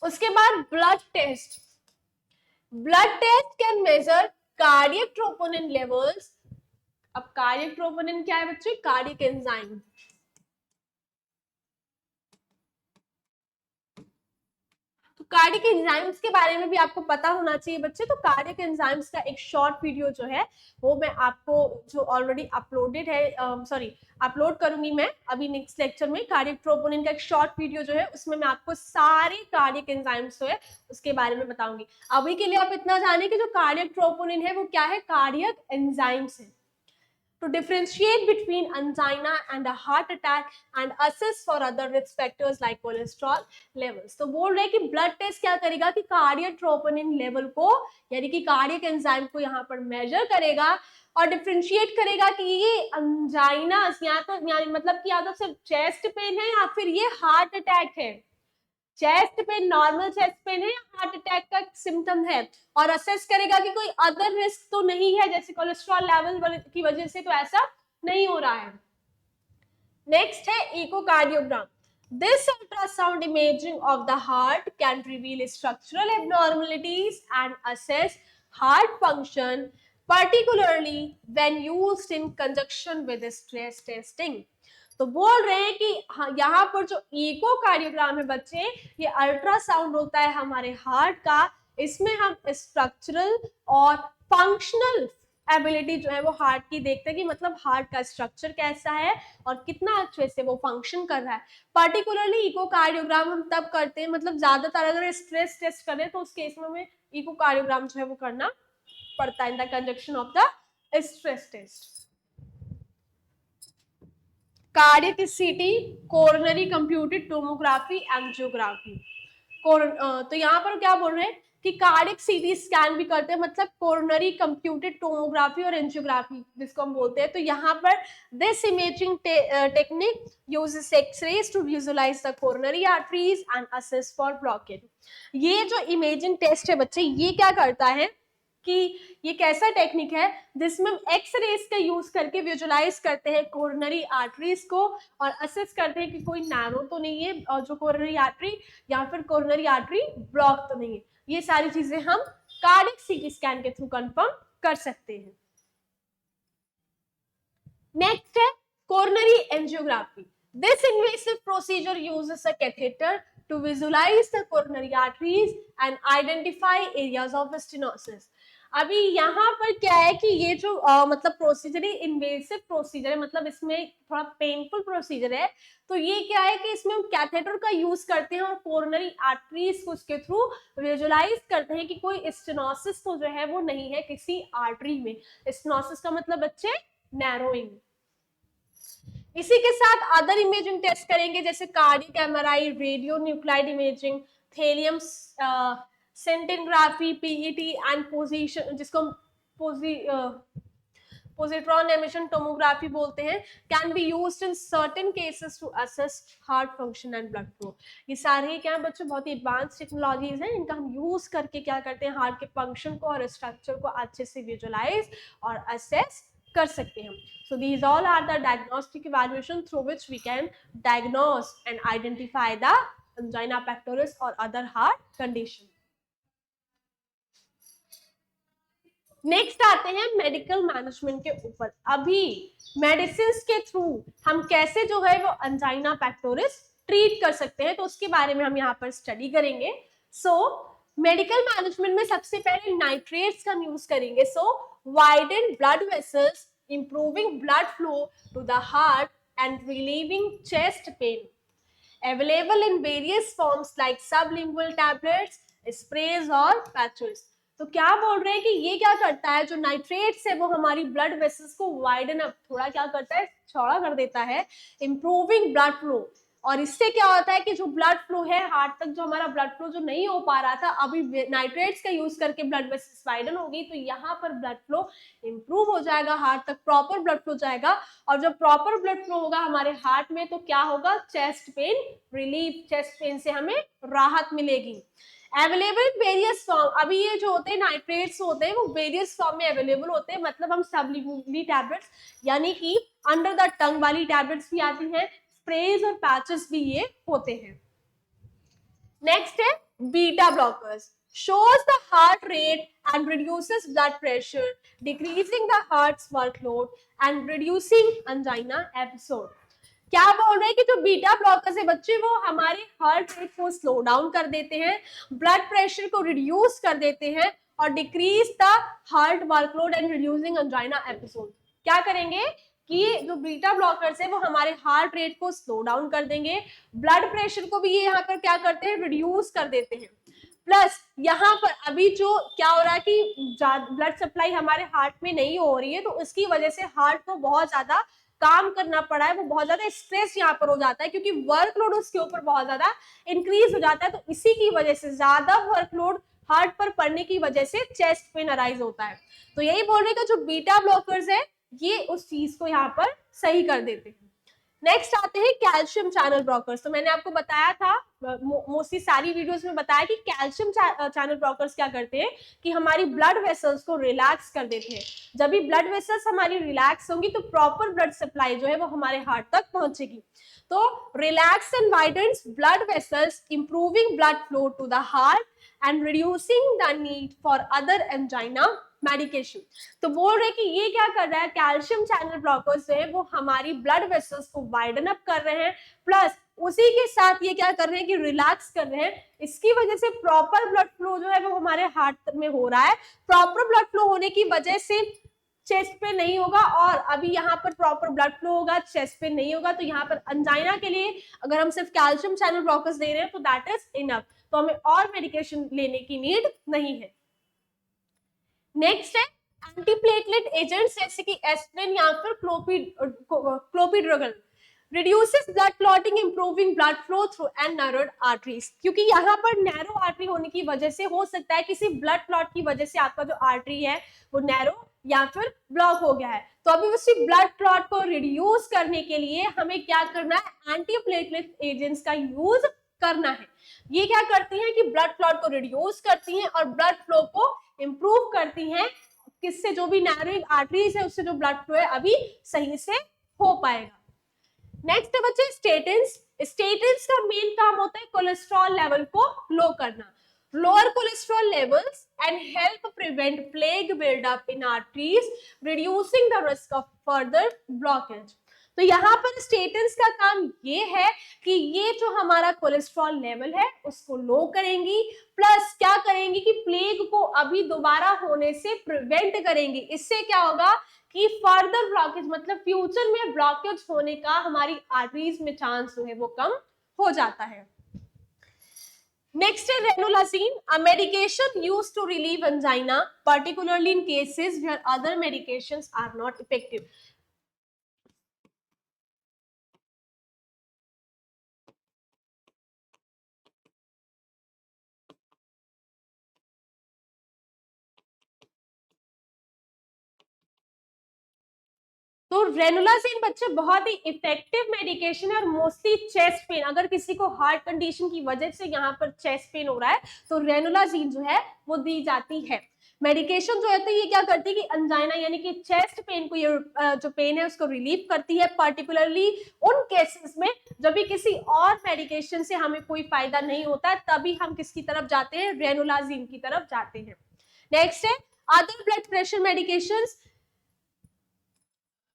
उसके बाद blood test can measure cardiac troponin levels. अब कार्डियक ट्रोपोनिन क्या है बच्चे, कार्डियक एंजाइम। तो कार्डियक एंजाइम्स के बारे में भी आपको पता होना चाहिए बच्चे। तो कार्डियक एंजाइम्स का एक शॉर्ट वीडियो जो है वो मैं आपको जो ऑलरेडी अपलोडेड है, अपलोड करूंगी मैं अभी नेक्स्ट लेक्चर में। कार्डियक ट्रोपोनिन का एक शॉर्ट वीडियो जो है उसमें मैं आपको सारे कार्डियक एंजाइम्स जो है उसके बारे में बताऊंगी। अभी के लिए आप इतना जाने कि जो कार्डियक ट्रोपोनिन है वो क्या है, कार्डियक एंजाइम्स है। To differentiate between angina and a heart attack and assess for other risk factors like cholesterol levels। तो बोल रहे हैं कि ब्लड टेस्ट क्या करेगा कि कार्डियक ट्रोपोनिन लेवल को, यानी कि कार्डियक एंजाइम को यहाँ पर मेजर करेगा और डिफरेंशिएट करेगा कि ये अंजाइना या तो मतलब कि या तो सिर्फ चेस्ट पेन है या फिर ये हार्ट अटैक है। Chest pain normal chest pain है या हार्ट अटैक का सिम्टम है, और असेस करेगा कि कोई अदर रिस्क तो नहीं है, जैसे कोलेस्ट्रॉल लेवल की वजह से तो ऐसा नहीं हो रहा है। नेक्स्ट है echocardiogram. This ultrasound imaging of the heart can reveal structural abnormalities and assess heart function, particularly when used in conjunction with stress testing। तो बोल रहे हैं कि यहाँ पर जो इकोकार्डियोग्राम है बच्चे, ये अल्ट्रासाउंड होता है हमारे हार्ट का। इसमें हम स्ट्रक्चरल और फंक्शनल एबिलिटी जो है वो हार्ट की देखते हैं कि मतलब हार्ट का स्ट्रक्चर कैसा है और कितना अच्छे से वो फंक्शन कर रहा है। पर्टिकुलरली इकोकार्डियोग्राम हम तब करते हैं, मतलब ज्यादातर अगर स्ट्रेस टेस्ट करें तो उस केस में हमें इकोकार्डियोग्राम जो है वो करना पड़ता है in the conjunction of the stress test. Cardiac CT, coronary computed tomography, angiography. तो यहाँ पर क्या बोल रहे हैं कि कार्डियक सीटी स्कैन भी करते हैं, मतलब कोरोनरी कंप्यूटेड टोमोग्राफी और एंजियोग्राफी जिसको हम बोलते हैं। तो यहाँ पर this imaging technique uses X rays to visualise the coronary arteries and assess for blockage. ये जो इमेजिंग टेस्ट है बच्चे, ये क्या करता है कि ये कैसा टेक्निक है जिसमें हम एक्स रेज का यूज करके विजुलाइज करते हैं कोरोनरी आर्टरीज को और असेस करते हैं कि कोई नैरो तो नहीं है और जो कोरोनरी आर्टरी या फिर कोरोनरी आर्टरी ब्लॉक तो नहीं है। ये सारी चीजें हम कार्डियक सीटी स्कैन के थ्रू कंफर्म कर सकते हैं। नेक्स्ट है coronary angiography. This invasive procedure uses a catheter to visualize the coronary arteries and identify areas of stenosis। अभी यहाँ पर क्या है कि ये जो मतलब प्रोसीजर है, इन्वेसिव प्रोसीजर है, मतलब इसमें थोड़ा पेनफुल प्रोसीजर है। तो ये क्या है कि इसमें हम कैथेटर का यूज करते हैं और कोरोनरी आर्टरीज को उसके थ्रू विजुलाइज करते हैं कि कोई स्टेनोसिस तो जो है वो नहीं है किसी आर्टरी में। स्टेनोसिस का मतलब बच्चे नैरोइंग। इसी के साथ अदर इमेजिंग टेस्ट करेंगे जैसे cardiac MRI, radio nuclide imaging, thallium scintigraphy, PET and position जिसको पोजिट्रॉन एमिशन टोमोग्राफी बोलते हैं, can be used in certain cases to assess heart function and blood flow. ये सारे क्या है बच्चों, बहुत ही एडवांस टेक्नोलॉजीज हैं, इनका हम यूज करके क्या करते हैं, हार्ट के फंक्शन को और स्ट्रक्चर को अच्छे से विजुलाइज और असेस कर सकते हैं। So these all are the diagnostic evaluation through which we can diagnose and identify the angina pectoris or other heart condition. Next आते हैं मेडिकल मैनेजमेंट के ऊपर। अभी मेडिसिन के थ्रू हम कैसे जो है वो अंजाइना पेक्टोरिस ट्रीट कर सकते हैं, तो उसके बारे में हम यहाँ पर स्टडी करेंगे। सो मेडिकल मैनेजमेंट में सबसे पहले नाइट्रेट्स का यूज करेंगे। So widen blood vessels, improving blood flow to the heart and relieving chest pain, available in various forms like sublingual tablets, sprays और patches। तो क्या बोल रहे हैं कि ये क्या करता है, जो नाइट्रेट्स है वो हमारी ब्लड वेसल्स को वाइडन अप, थोड़ा क्या करता है, चौड़ा कर देता है, इंप्रूविंग ब्लड फ्लो। और इससे क्या होता है कि जो ब्लड फ्लो है हार्ट तक, जो हमारा ब्लड फ्लो जो नहीं हो पा रहा था, अभी नाइट्रेट्स का यूज करके ब्लड वेसल्स वाइडन होगी, तो यहाँ पर ब्लड फ्लो इंप्रूव हो जाएगा, हार्ट तक प्रॉपर ब्लड फ्लो जाएगा। और जब प्रॉपर ब्लड फ्लो होगा हमारे हार्ट में, तो क्या होगा, chest pain relief, chest pain से हमें राहत मिलेगी। अवेलेबल वेरियस फॉर्म, अभी ये जो होते हैं नाइट्रेट्स होते हैं वो वेरियस फॉर्म में अवेलेबल होते हैं, मतलब हम सबलिंगुअली टैबलेट्स यानी कि अंडर द टंग वाली टैबलेट्स भी आती हैं, स्प्रेज और पैचेस भी ये होते हैं। नेक्स्ट है beta blockers, shows the heart rate and reduces blood pressure, decreasing the heart's workload and reducing angina episode। क्या बोल रहे हैं कि जो बीटा ब्लॉकर्स है बच्चे, वो हमारे हार्ट रेट को स्लो डाउन कर देते हैं, ब्लड प्रेशर को रिड्यूस कर देते हैं और decrease the heart workload and reducing angina episode. क्या करेंगे कि जो बीटा ब्लॉकर्स है वो हमारे हार्ट रेट को स्लो डाउन कर देंगे, ब्लड प्रेशर को भी ये यहाँ पर क्या करते हैं, रिड्यूस कर देते हैं। प्लस यहाँ पर अभी जो क्या हो रहा है कि ब्लड सप्लाई हमारे हार्ट में नहीं हो रही है, तो उसकी वजह से हार्ट को बहुत ज्यादा काम करना पड़ा है, वो बहुत ज्यादा स्ट्रेस यहाँ पर हो जाता है, क्योंकि वर्कलोड उसके ऊपर बहुत ज्यादा इंक्रीज हो जाता है। तो इसी की वजह से ज्यादा वर्कलोड हार्ट पर पड़ने की वजह से चेस्ट पेन अराइज होता है। तो यही बोल रहे हैं कि जो बीटा ब्लॉकर्स है ये उस चीज को यहाँ पर सही कर देते हैं। नेक्स्ट आते हैं कैल्शियम चैनल ब्लॉकर्स। तो मैंने आपको बताया था, मोस्टली सारी वीडियोस में बताया कि कैल्शियम चैनल ब्लॉकर्स क्या करते हैं कि हमारी ब्लड वेसल्स को रिलैक्स कर देते हैं। जब भी ब्लड वेसल्स हमारी रिलैक्स होंगी तो प्रॉपर ब्लड सप्लाई जो है वो हमारे हार्ट तक पहुंचेगी। तो relax and widens blood vessels, improving blood flow to the heart and reducing the need for other angina medication. तो बोल रहे कि ये क्या कर रहा है, कैल्शियम चैनल ब्लॉकर्स जो है वो हमारी ब्लड वेसल्स को वाइडन अप कर रहे हैं, प्लस उसी के साथ ये क्या कर रहे हैं कि रिलैक्स कर रहे हैं। इसकी वजह से प्रॉपर ब्लड फ्लो जो है वो हमारे हार्ट में हो रहा है। प्रॉपर ब्लड फ्लो होने की वजह से चेस्ट पे नहीं होगा, और अभी यहाँ पर प्रॉपर ब्लड फ्लो होगा, चेस्ट पे नहीं होगा। तो यहाँ पर अंजाइना के लिए अगर हम सिर्फ कैल्शियम चैनल ब्लॉकर्स दे रहे हैं तो दैट इज इनफ, तो हमें और मेडिकेशन लेने की नीड नहीं है। नेक्स्ट है एंटीप्लेटलेट एजेंट्स जैसे कि एस्पिरिन या फिर क्लोपिड्रोगल, reduces blood clotting, improving blood flow through and narrowed arteries। क्योंकि यहाँ पर नैरो आर्टरी होने की वजह से हो सकता है किसी ब्लड क्लॉट की वजह से आपका जो आर्टरी है वो नैरो या फिर ब्लॉक हो गया है। तो अभी उसी ब्लड क्लॉट को रिड्यूस करने के लिए हमें क्या करना है, एंटीप्लेटलेट एजेंट्स का यूज करना है। ये क्या करती हैं कि ब्लड क्लॉट को रिड्यूस करती हैं और ब्लड फ्लो को इंप्रूव करती हैं। किससे, जो भी नैरोइंग आर्टरीज है उससे जो ब्लड फ्लो है अभी सही से हो पाएगा। नेक्स्ट है बच्चे स्टेटिन्स। स्टेटिन्स का मेन काम होता है कोलेस्ट्रॉल लेवल को लो करना, lower cholesterol levels and help prevent plaque buildup in arteries, reducing the risk of further blockage. तो यहाँ पर स्टेटिन्स का काम ये है कि ये जो हमारा कोलेस्ट्रॉल लेवल है उसको लो करेंगी, प्लस क्या करेंगी कि प्लेग को अभी दोबारा होने से प्रिवेंट करेंगी। इससे क्या होगा कि फर्दर ब्लॉकेज, मतलब फ्यूचर में ब्लॉकेज होने का हमारी आर्टरीज में चांस जो है वो कम हो जाता है। नेक्स्ट है रेनोलाजीन, a medication used to relieve angina, particularly in cases where other medications are not effective। तो रेनोलाजीन बच्चे बहुत ही इफेक्टिव मेडिकेशन है और मोस्टली चेस्ट पेन, अगर किसी को हार्ट कंडीशन की वजह से यहाँ पर चेस्ट पेन हो रहा है तो रेनोलाजीन जो है वो दी जाती है। मेडिकेशन जो है ये क्या करती है कि अंजाइना यानी कि चेस्ट पेन को, ये जो पेन है उसको रिलीव करती है, पर्टिकुलरली उन केसेस में जब भी किसी और मेडिकेशन से हमें कोई फायदा नहीं होता है, तभी हम किसकी तरफ जाते हैं, रेनोलाजीन की तरफ जाते हैं। नेक्स्ट है Other blood pressure medications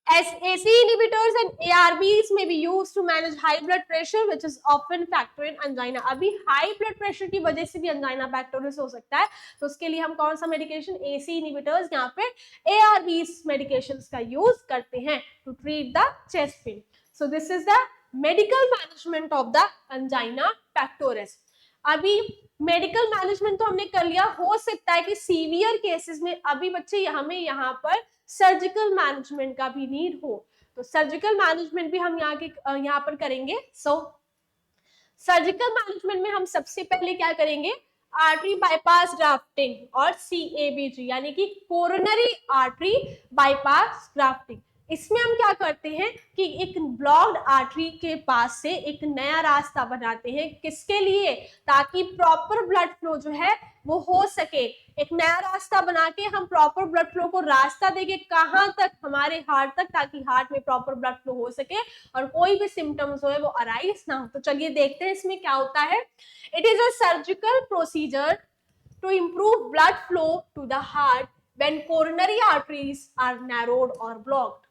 as ACE inhibitors and ARBs may be used to manage high blood pressure, which is often factor in angina. अभी high blood pressure की वजह से भी angina pectoris हो सकता है, तो उसके लिए हम कौन सा medication ACE inhibitors यहाँ पे ARBs medications का use करते हैं to treat the chest pain. So this is the medical management of the angina pectoris. अभी मेडिकल मैनेजमेंट तो हमने कर लिया, हो सकता है कि सीवियर केसेस में अभी बच्चे हमें यहाँ पर सर्जिकल मैनेजमेंट का भी नीड हो, तो सर्जिकल मैनेजमेंट भी हम यहाँ पर करेंगे. सो सर्जिकल मैनेजमेंट में हम सबसे पहले क्या करेंगे, आर्टरी बाईपास ग्राफ्टिंग और CABG यानी कि कोरोनरी आर्टरी बाईपास ग्राफ्टिंग. इसमें हम क्या करते हैं कि एक ब्लॉक्ड आर्टरी के पास से एक नया रास्ता बनाते हैं, किसके लिए, ताकि प्रॉपर ब्लड फ्लो जो है वो हो सके. एक नया रास्ता बना के हम प्रॉपर ब्लड फ्लो को रास्ता देंगे कहां तक, हमारे हार्ट तक, ताकि हार्ट में प्रॉपर ब्लड फ्लो हो सके और कोई भी सिम्टम्स हो वो अराइज ना हो. तो चलिए देखते हैं इसमें क्या होता है. It is a surgical procedure to improve blood flow to the heart when coronary arteries are narrowed और ब्लॉक्ड.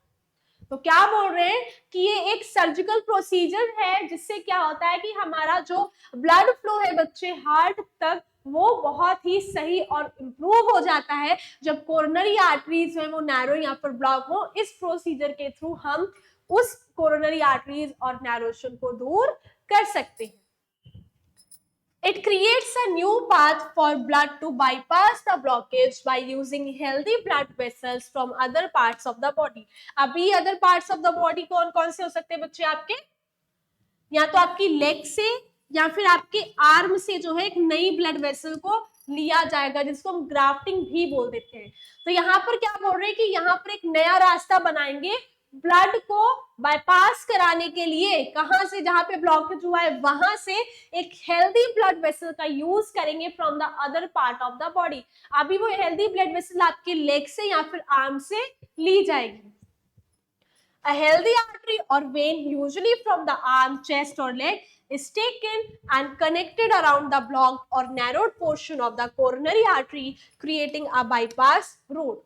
तो क्या बोल रहे हैं कि ये एक सर्जिकल प्रोसीजर है जिससे क्या होता है कि हमारा जो ब्लड फ्लो है बच्चे हार्ट तक वो बहुत ही सही और इम्प्रूव हो जाता है जब कोरोनरी आर्टरीज है वो नैरो यहाँ पर ब्लॉक हो. इस प्रोसीजर के थ्रू हम उस कोरोनरी आर्टरीज और नैरोशन को दूर कर सकते हैं. It creates a new path for blood to bypass the blockage by using healthy blood vessels from other parts of the body. अभी other parts of the body कौन कौन से हो सकते हैं बच्चे आपके, या तो आपकी लेग से या फिर आपके आर्म से जो है एक नई ब्लड वेसल को लिया जाएगा जिसको हम ग्राफ्टिंग भी बोल देते हैं. तो यहाँ पर क्या बोल रहे हैं कि यहाँ पर एक नया रास्ता बनाएंगे ब्लड को बाईपास कराने के लिए, कहां से, जहां पे ब्लॉकेज हुआ है वहां से एक हेल्दी ब्लड वेसल का यूज करेंगे from the other part of the body. अभी वो हेल्दी ब्लड वेसल आपके लेग से या फिर आर्म से ली जाएगी. A healthy artery or vein usually from the arm, chest or leg is taken and connected around the blocked or narrowed portion of the coronary artery, creating a bypass road.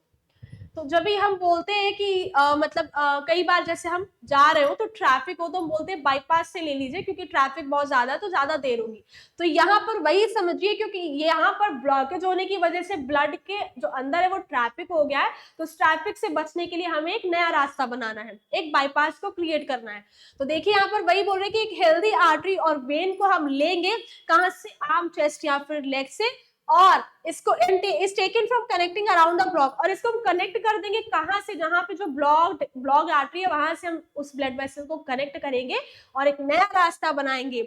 तो जब भी हम बोलते हैं कि मतलब कई बार जैसे हम जा रहे हो तो ट्रैफिक हो तो हम बोलते हैं बाईपास से ले लीजिए क्योंकि ट्रैफिक बहुत ज्यादा है तो ज्यादा देर होगी. तो यहाँ पर वही समझिए क्योंकि यहाँ पर ब्लॉकेज होने की वजह से ब्लड के जो अंदर है वो ट्रैफिक हो गया है, तो उस ट्रैफिक से बचने के लिए हमें एक नया रास्ता बनाना है, एक बाईपास को क्रिएट करना है. तो देखिए यहाँ पर वही बोल रहे हैं कि एक हेल्दी आर्टरी और वेन को हम लेंगे कहाँ से, आर्म, चेस्ट या फिर लेग से, और इसको is taken from connecting around the block, और इसको हम कनेक्ट कर देंगे कहां से, जहां पे जो ब्लॉक आर्टरी है वहां से हम उस ब्लड वेसल को कनेक्ट करेंगे और एक नया रास्ता बनाएंगे,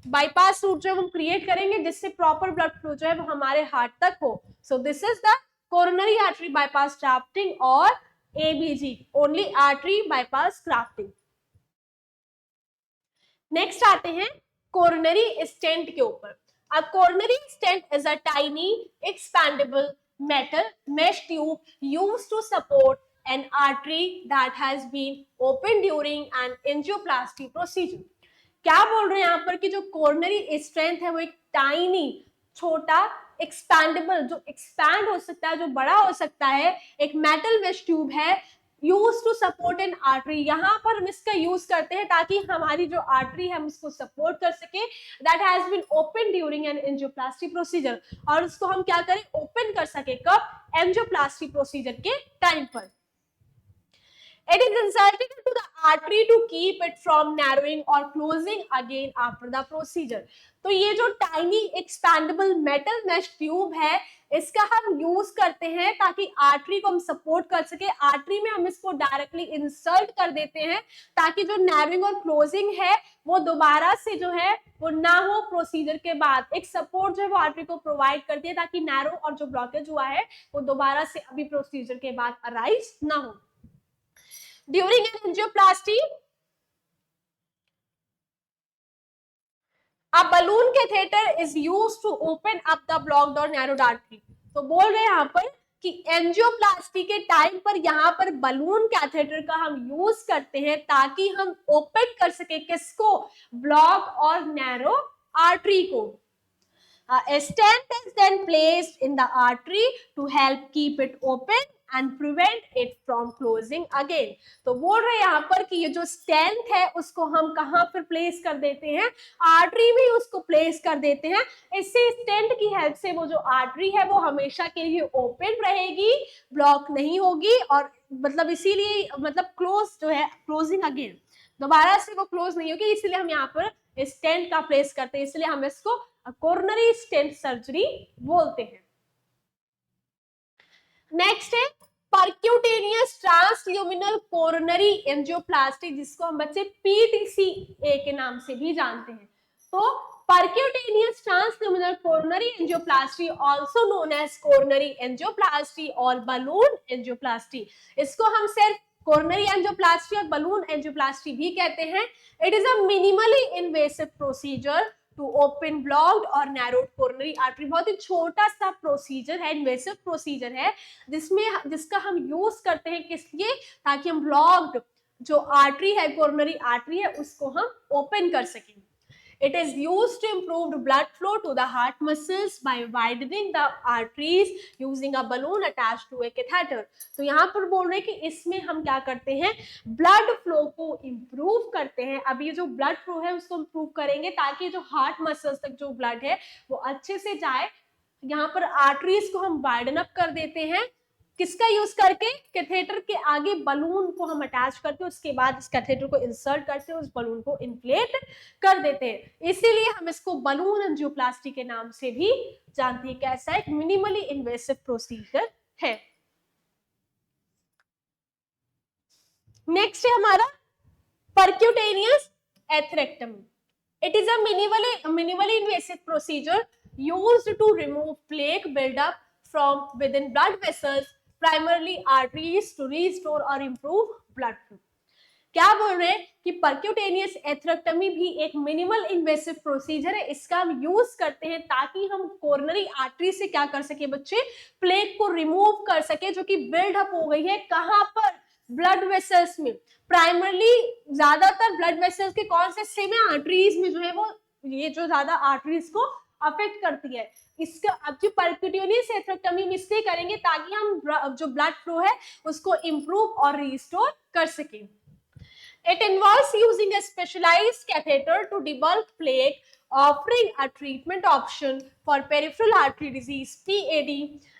बाईपास रूट जो हम क्रिएट करेंगे जिससे प्रॉपर ब्लड फ्लो जो है वो हमारे हार्ट तक हो. So this is the coronary artery bypass grafting और ABG, only artery bypass grafting. Next आते हैं कोरोनरी स्टेंट के ऊपर. A coronary stent is a tiny expandable metal mesh tube used to support an artery that has been opened during an angioplasty procedure. क्या बोल रहे हैं यहाँ पर कि जो कोरोनरी स्टेंट है वो एक टाइनी, छोटा, एक्सपैंडेबल, जो एक्सपैंड हो सकता है, जो बड़ा हो सकता है, एक मेटल मेश ट्यूब है use to support an artery. यहाँ पर हम इसका यूज करते हैं ताकि हमारी जो आर्टरी है हम उसको सपोर्ट कर सके, that has been open during an angioplasty procedure, और उसको हम क्या करें, ओपन कर सके, कब, एंजियोप्लास्टी प्रोसीजर के टाइम पर. It is inserted into the artery to keep it from narrowing or closing again after the procedure. तो ये जो tiny expandable metal mesh tube है इसका हम यूज करते हैं ताकि आर्टरी को हम सपोर्ट कर सके. आर्टरी में हम इसको डायरेक्टली इंसर्ट कर देते हैं ताकि जो नैरोइंग और क्लोजिंग है वो दोबारा से जो है वो ना हो. प्रोसीजर के बाद एक सपोर्ट जो है वो आर्टरी को प्रोवाइड करती है ताकि नैरो और जो ब्लॉकेज हुआ है वो दोबारा से अभी प्रोसीजर के बाद अराइज ना हो. During an angioplasty, a balloon catheter is used to open up the blocked or narrowed artery. तो बोल रहे हैं यहाँ पर कि एंजियोप्लास्टी के टाइम पर यहाँ पर बलून कैथेटर का हम यूज करते हैं ताकि हम ओपन कर सके किसको, ब्लॉक और नैरो आर्टरी को. A stent is then placed in the artery to help keep it open and prevent it from closing again. तो बोल रहे हैं यहाँ पर कि ये जो स्टेंट है उसको हम कहाँ पर प्लेस कर देते हैं, आर्टरी में उसको प्लेस कर देते हैं। इससे स्टेंट की हेल्प से वो जो आर्टरी है वो हमेशा के लिए ओपन रहेगी, ब्लॉक नहीं होगी, और मतलब इसीलिए मतलब क्लोज जो है, क्लोजिंग अगेन, दोबारा से वो क्लोज नहीं होगी, इसलिए हम यहाँ पर स्टेंट का प्लेस करते हैं, इसलिए हम इसको कोरोनरी स्टेंट सर्जरी बोलते हैं। नेक्स्ट है परक्यूटेनियस ट्रांसल्यूमिनल कोरोनरी एंजियोप्लास्टी, जिसको हम बच्चे पीटीसीए के नाम से भी जानते हैं। तो percutaneous transluminal coronary angioplasty, also known as coronary angioplasty और balloon angioplasty, इसको हम सिर्फ कोरोनरी एंजियोप्लास्टी और बलून एंजियोप्लास्टी भी कहते हैं। It is a minimally invasive procedure to open blocked और नैरोड कोरोनरी आर्टरी। बहुत ही छोटा सा प्रोसीजर है, इन्वेसिव प्रोसीजर है, जिसका हम यूज करते हैं किस लिए, ताकि हम ब्लॉक्ड जो आर्टरी है, कोरोनरी आर्टरी है, उसको हम ओपन कर सकें। It is used to improve blood flow to the heart muscles by widening the arteries using a balloon attached to a catheter. तो यहाँ पर बोल रहे हैं कि इसमें हम क्या करते हैं, ब्लड फ्लो को इम्प्रूव करते हैं। अब ये जो ब्लड फ्लो है उसको इम्प्रूव करेंगे ताकि जो हार्ट मसल्स तक जो ब्लड है वो अच्छे से जाए। यहाँ पर आर्टरीज को हम वाइडन अप कर देते हैं, किसका यूज करके, कैथेटर के आगे बलून को हम अटैच करते हैं, उसके बाद इस कैथेटर को इंसर्ट करते हैं, उस बलून को इन्फ्लेट कर देते हैं, इसीलिए हम इसको बलून एंजियोप्लास्टी के नाम से भी जानते हैं। कैसा एक मिनिमली इन्वेसिव प्रोसीजर है। नेक्स्ट है हमारा percutaneous atherectomy. It is a minimally invasive procedure used to remove plaque buildup from within blood vessels, primarily arteries, to restore or improve blood flow. क्या बोल रहे हैं कि परक्यूटेनियस एथरेक्टमी भी एक मिनिमल इन्वेसिव प्रोसीजर है, इसका हम यूज करते हैं ताकि हम कोरोनरी आर्टरी से क्या कर सके बच्चे, प्लेक को रिमूव कर सके जो कि बिल्डअप हो गई है कहां पर, ब्लड वेसल्स में। प्राइमरली ज्यादातर ब्लड वेसल्स के कौन से हिस्से में, आर्टरीज में जो है वो, ये जो ज्यादा आर्टरीज को अफेक्ट करती है। इसका अब जो परक्यूटेनियस एथरेक्टमी में इसलिए करेंगे ताकि हम जो ब्लड फ्लो है उसको इम्प्रूव और रिस्टोर कर सकें। It involves using a specialized catheter to debulk plaque, offering a treatment option for peripheral artery disease (PAD)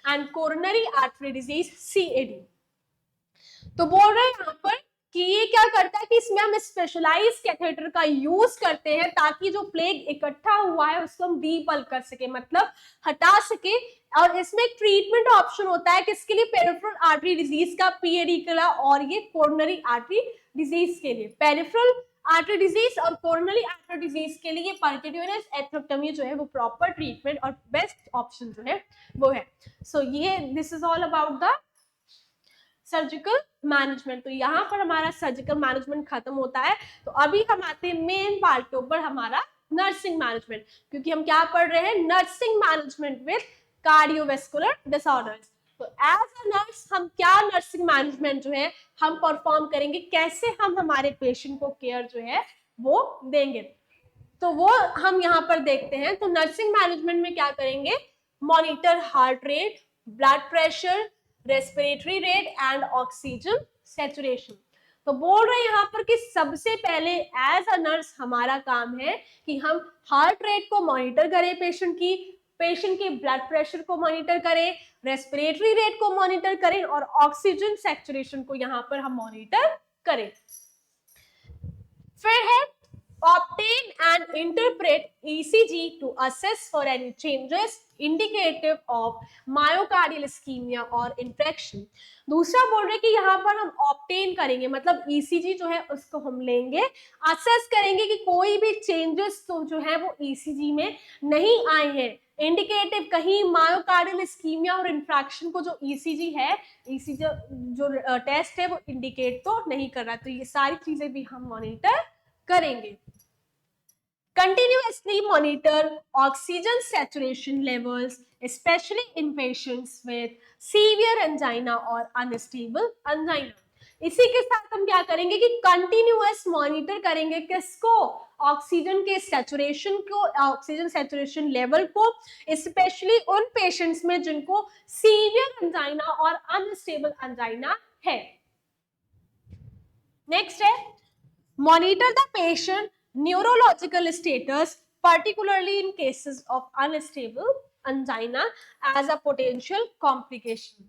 and coronary artery disease (CAD. तो बोल रहे हैं यहाँ पर कि ये क्या करता है कि इसमें हम स्पेशलाइज्ड कैथेटर का यूज करते हैं ताकि जो प्लेग इकट्ठा हुआ है उसको हम डीबल्क कर सके, मतलब हटा सके। और इसमें एक ट्रीटमेंट ऑप्शन होता है किसके लिए, पेरिफेरल आर्टरी डिजीज का, पीएडी का, और ये कोरोनरी आर्टरी डिजीज के लिए। पेरिफेरल आर्टरी डिजीज और कोरोनरी आर्टरी डिजीज के लिए परक्यूटेनियस एथरेक्टमी जो है वो प्रॉपर ट्रीटमेंट और बेस्ट ऑप्शन जो है वो है। सो ये this is all about the surgical management. तो यहाँ पर हमारा सर्जिकल मैनेजमेंट खत्म होता है। तो अभी हम आते हैं मेन पार्ट के ऊपर, हमारा नर्सिंग मैनेजमेंट, क्योंकि हम क्या पढ़ रहे हैं, nursing management with cardiovascular disorders. तो एज अ नर्स हम क्या नर्सिंग मैनेजमेंट जो है हम परफॉर्म करेंगे, कैसे हम हमारे पेशेंट को केयर जो है वो देंगे, तो वो हम यहाँ पर देखते हैं। तो नर्सिंग मैनेजमेंट में क्या करेंगे, monitor heart rate, blood pressure, respiratory rate and oxygen saturation. तो बोल रहे हैं यहाँ पर कि सबसे पहले एज अ नर्स हमारा काम है कि हम हार्ट रेट को मॉनिटर करें, पेशेंट के ब्लड प्रेशर को मॉनिटर करें, रेस्पिरेटरी रेट को मॉनिटर करें और ऑक्सीजन सैचुरेशन को यहाँ पर हम मॉनिटर करें। फिर है obtain and interpret ECG to assess for any changes indicative of myocardial ischemia or infarction। दूसरा बोल रहे कि यहाँ पर हम obtain करेंगे, मतलब ECG जो है उसको हम लेंगे, assess करेंगे कि कोई भी changes तो जो है वो ECG में नहीं आए हैं, इंडिकेटिव कहीं मायोकार्डियल इस्कीमिया और इंफ्रैक्शन को जो ECG है, ECG जो टेस्ट है वो इंडिकेट तो नहीं कर रहा। तो ये सारी चीजें भी हम मॉनिटर करेंगे। Continuously monitor oxygen saturation levels, especially in patients with severe angina or unstable angina। इसी के साथ हम क्या करेंगे कि कंटिन्यूअस मॉनिटर करेंगे किसको, ऑक्सीजन के सैचुरेशन को, ऑक्सीजन सैचुरेशन लेवल को, स्पेशली उन पेशेंट्स में जिनको सीवियर एंजाइना और अनस्टेबल एंजाइना है। नेक्स्ट है monitor the patient neurological status particularly in cases of unstable angina as a potential complication।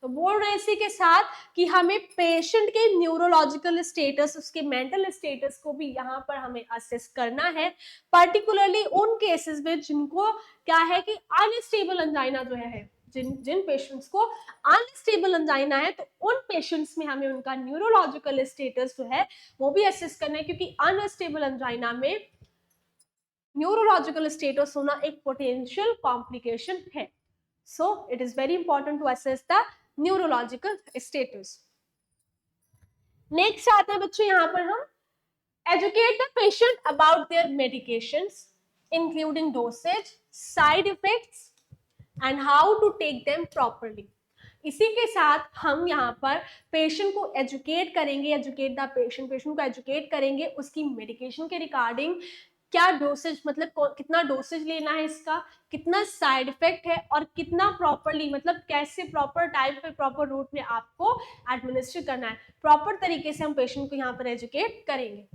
तो बोल रहे हैं इसी के साथ कि हमें पेशेंट के न्यूरोलॉजिकल स्टेटस, उसके मेंटल स्टेटस को भी यहाँ पर हमें असेस करना है, पर्टिकुलरली उन केसेस में जिनको क्या है कि अनस्टेबल एंजाइना जो है, जिन पेशेंट्स को अनस्टेबल एंजाइना है, तो उन पेशेंट्स में हमें उनका न्यूरोलॉजिकल स्टेटस जो है वो भी असेस करना है, क्योंकि अनस्टेबल एंजाइना में न्यूरोलॉजिकल स्टेटस होना एक पोटेंशियल कॉम्प्लिकेशन है। So it is very important to assess the neurological status. Next आते हैं बच्चों यहाँ पर हम educate the patient about their medications including dosage, side effects and how to take them properly. इसी के साथ हम यहाँ पर पेशेंट को एजुकेट करेंगे, एजुकेट द पेशेंट, पेशेंट को एजुकेट करेंगे उसकी मेडिकेशन के रिगार्डिंग, क्या डोसेज, मतलब कितना डोसेज लेना है इसका, कितना साइड इफेक्ट है और कितना प्रॉपरली, मतलब कैसे प्रॉपर टाइम पे प्रॉपर रूट में आपको एडमिनिस्टर करना है, प्रॉपर तरीके से हम पेशेंट को यहाँ पर एजुकेट करेंगे।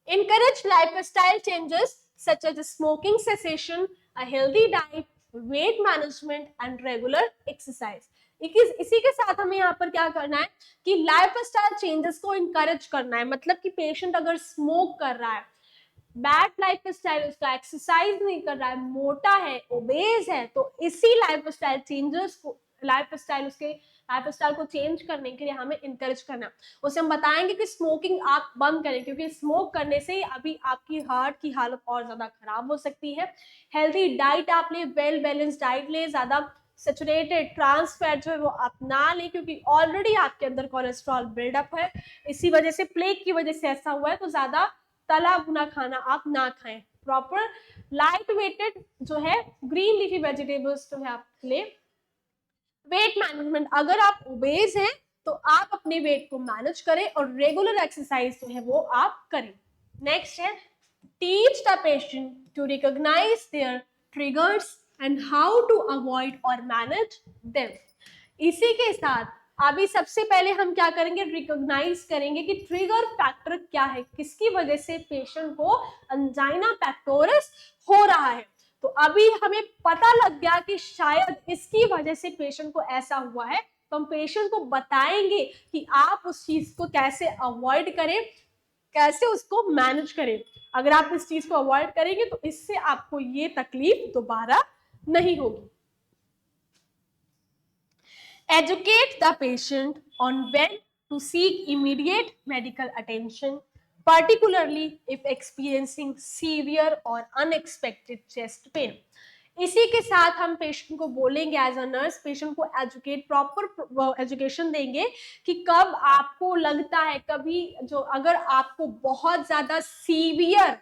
Encourage lifestyle changes such as smoking cessation, a healthy diet, weight management and regular exercise। इसी के साथ हमें यहाँ पर क्या करना है कि लाइफस्टाइल चेंजेस को इनकरेज करना है, मतलब कि पेशेंट अगर स्मोक कर रहा है, बैड लाइफस्टाइल, उसका एक्सरसाइज नहीं कर रहा है, मोटा है, ओबेज है, तो इसी लाइफस्टाइल चेंजेस को, उसके लाइफस्टाइल को चेंज करने के लिए हमें इनकरेज करना। उसे हम बताएंगे कि स्मोकिंग आप बंद करें, क्योंकि स्मोक करने से अभी आपकी हार्ट की हालत और ज्यादा खराब हो सकती है। हेल्दी डाइट आप ले, वेल बैलेंस डाइट ले, ज्यादा सैचुरेटेड ट्रांस फैट जो है वो आप ना लें, क्योंकि ऑलरेडी आपके अंदर कोलेस्ट्रॉल बिल्डअप है, इसी वजह से, प्लेग की वजह से ऐसा हुआ है, तो ज्यादा तला भुना खाना आप ना खाएं। प्रॉपर लाइट वेटेड जो है ग्रीन लीफी वेजिटेबल्स जो है आप ले। वेट मैनेजमेंट, अगर आप ओबेज हैं तो आप अपने वेट को मैनेज करें और रेगुलर एक्सरसाइज जो है वो आप करें। नेक्स्ट है teach the patient to recognize their triggers and how to avoid और मैनेज देम। इसी के साथ अभी सबसे पहले हम क्या करेंगे, रिकॉग्नाइज करेंगे कि ट्रिगर फैक्टर क्या है, किसकी वजह से पेशेंट को एंजाइना पेक्टोरस हो रहा है। तो अभी हमें पता लग गया कि शायद इसकी वजह से पेशेंट को ऐसा हुआ है, तो हम पेशेंट को बताएंगे कि आप उस चीज को कैसे अवॉइड करें, कैसे उसको मैनेज करें। अगर आप इस चीज को अवॉइड करेंगे तो इससे आपको ये तकलीफ दोबारा नहीं होगी। Educate the patient on when to seek immediate medical attention, particularly if experiencing severe or unexpected chest pain। इसी के साथ हम पेशेंट को बोलेंगे, एज अ नर्स पेशेंट को एजुकेट, प्रॉपर एजुकेशन देंगे कि कब आपको लगता है, कभी जो अगर आपको बहुत ज्यादा सीवियर,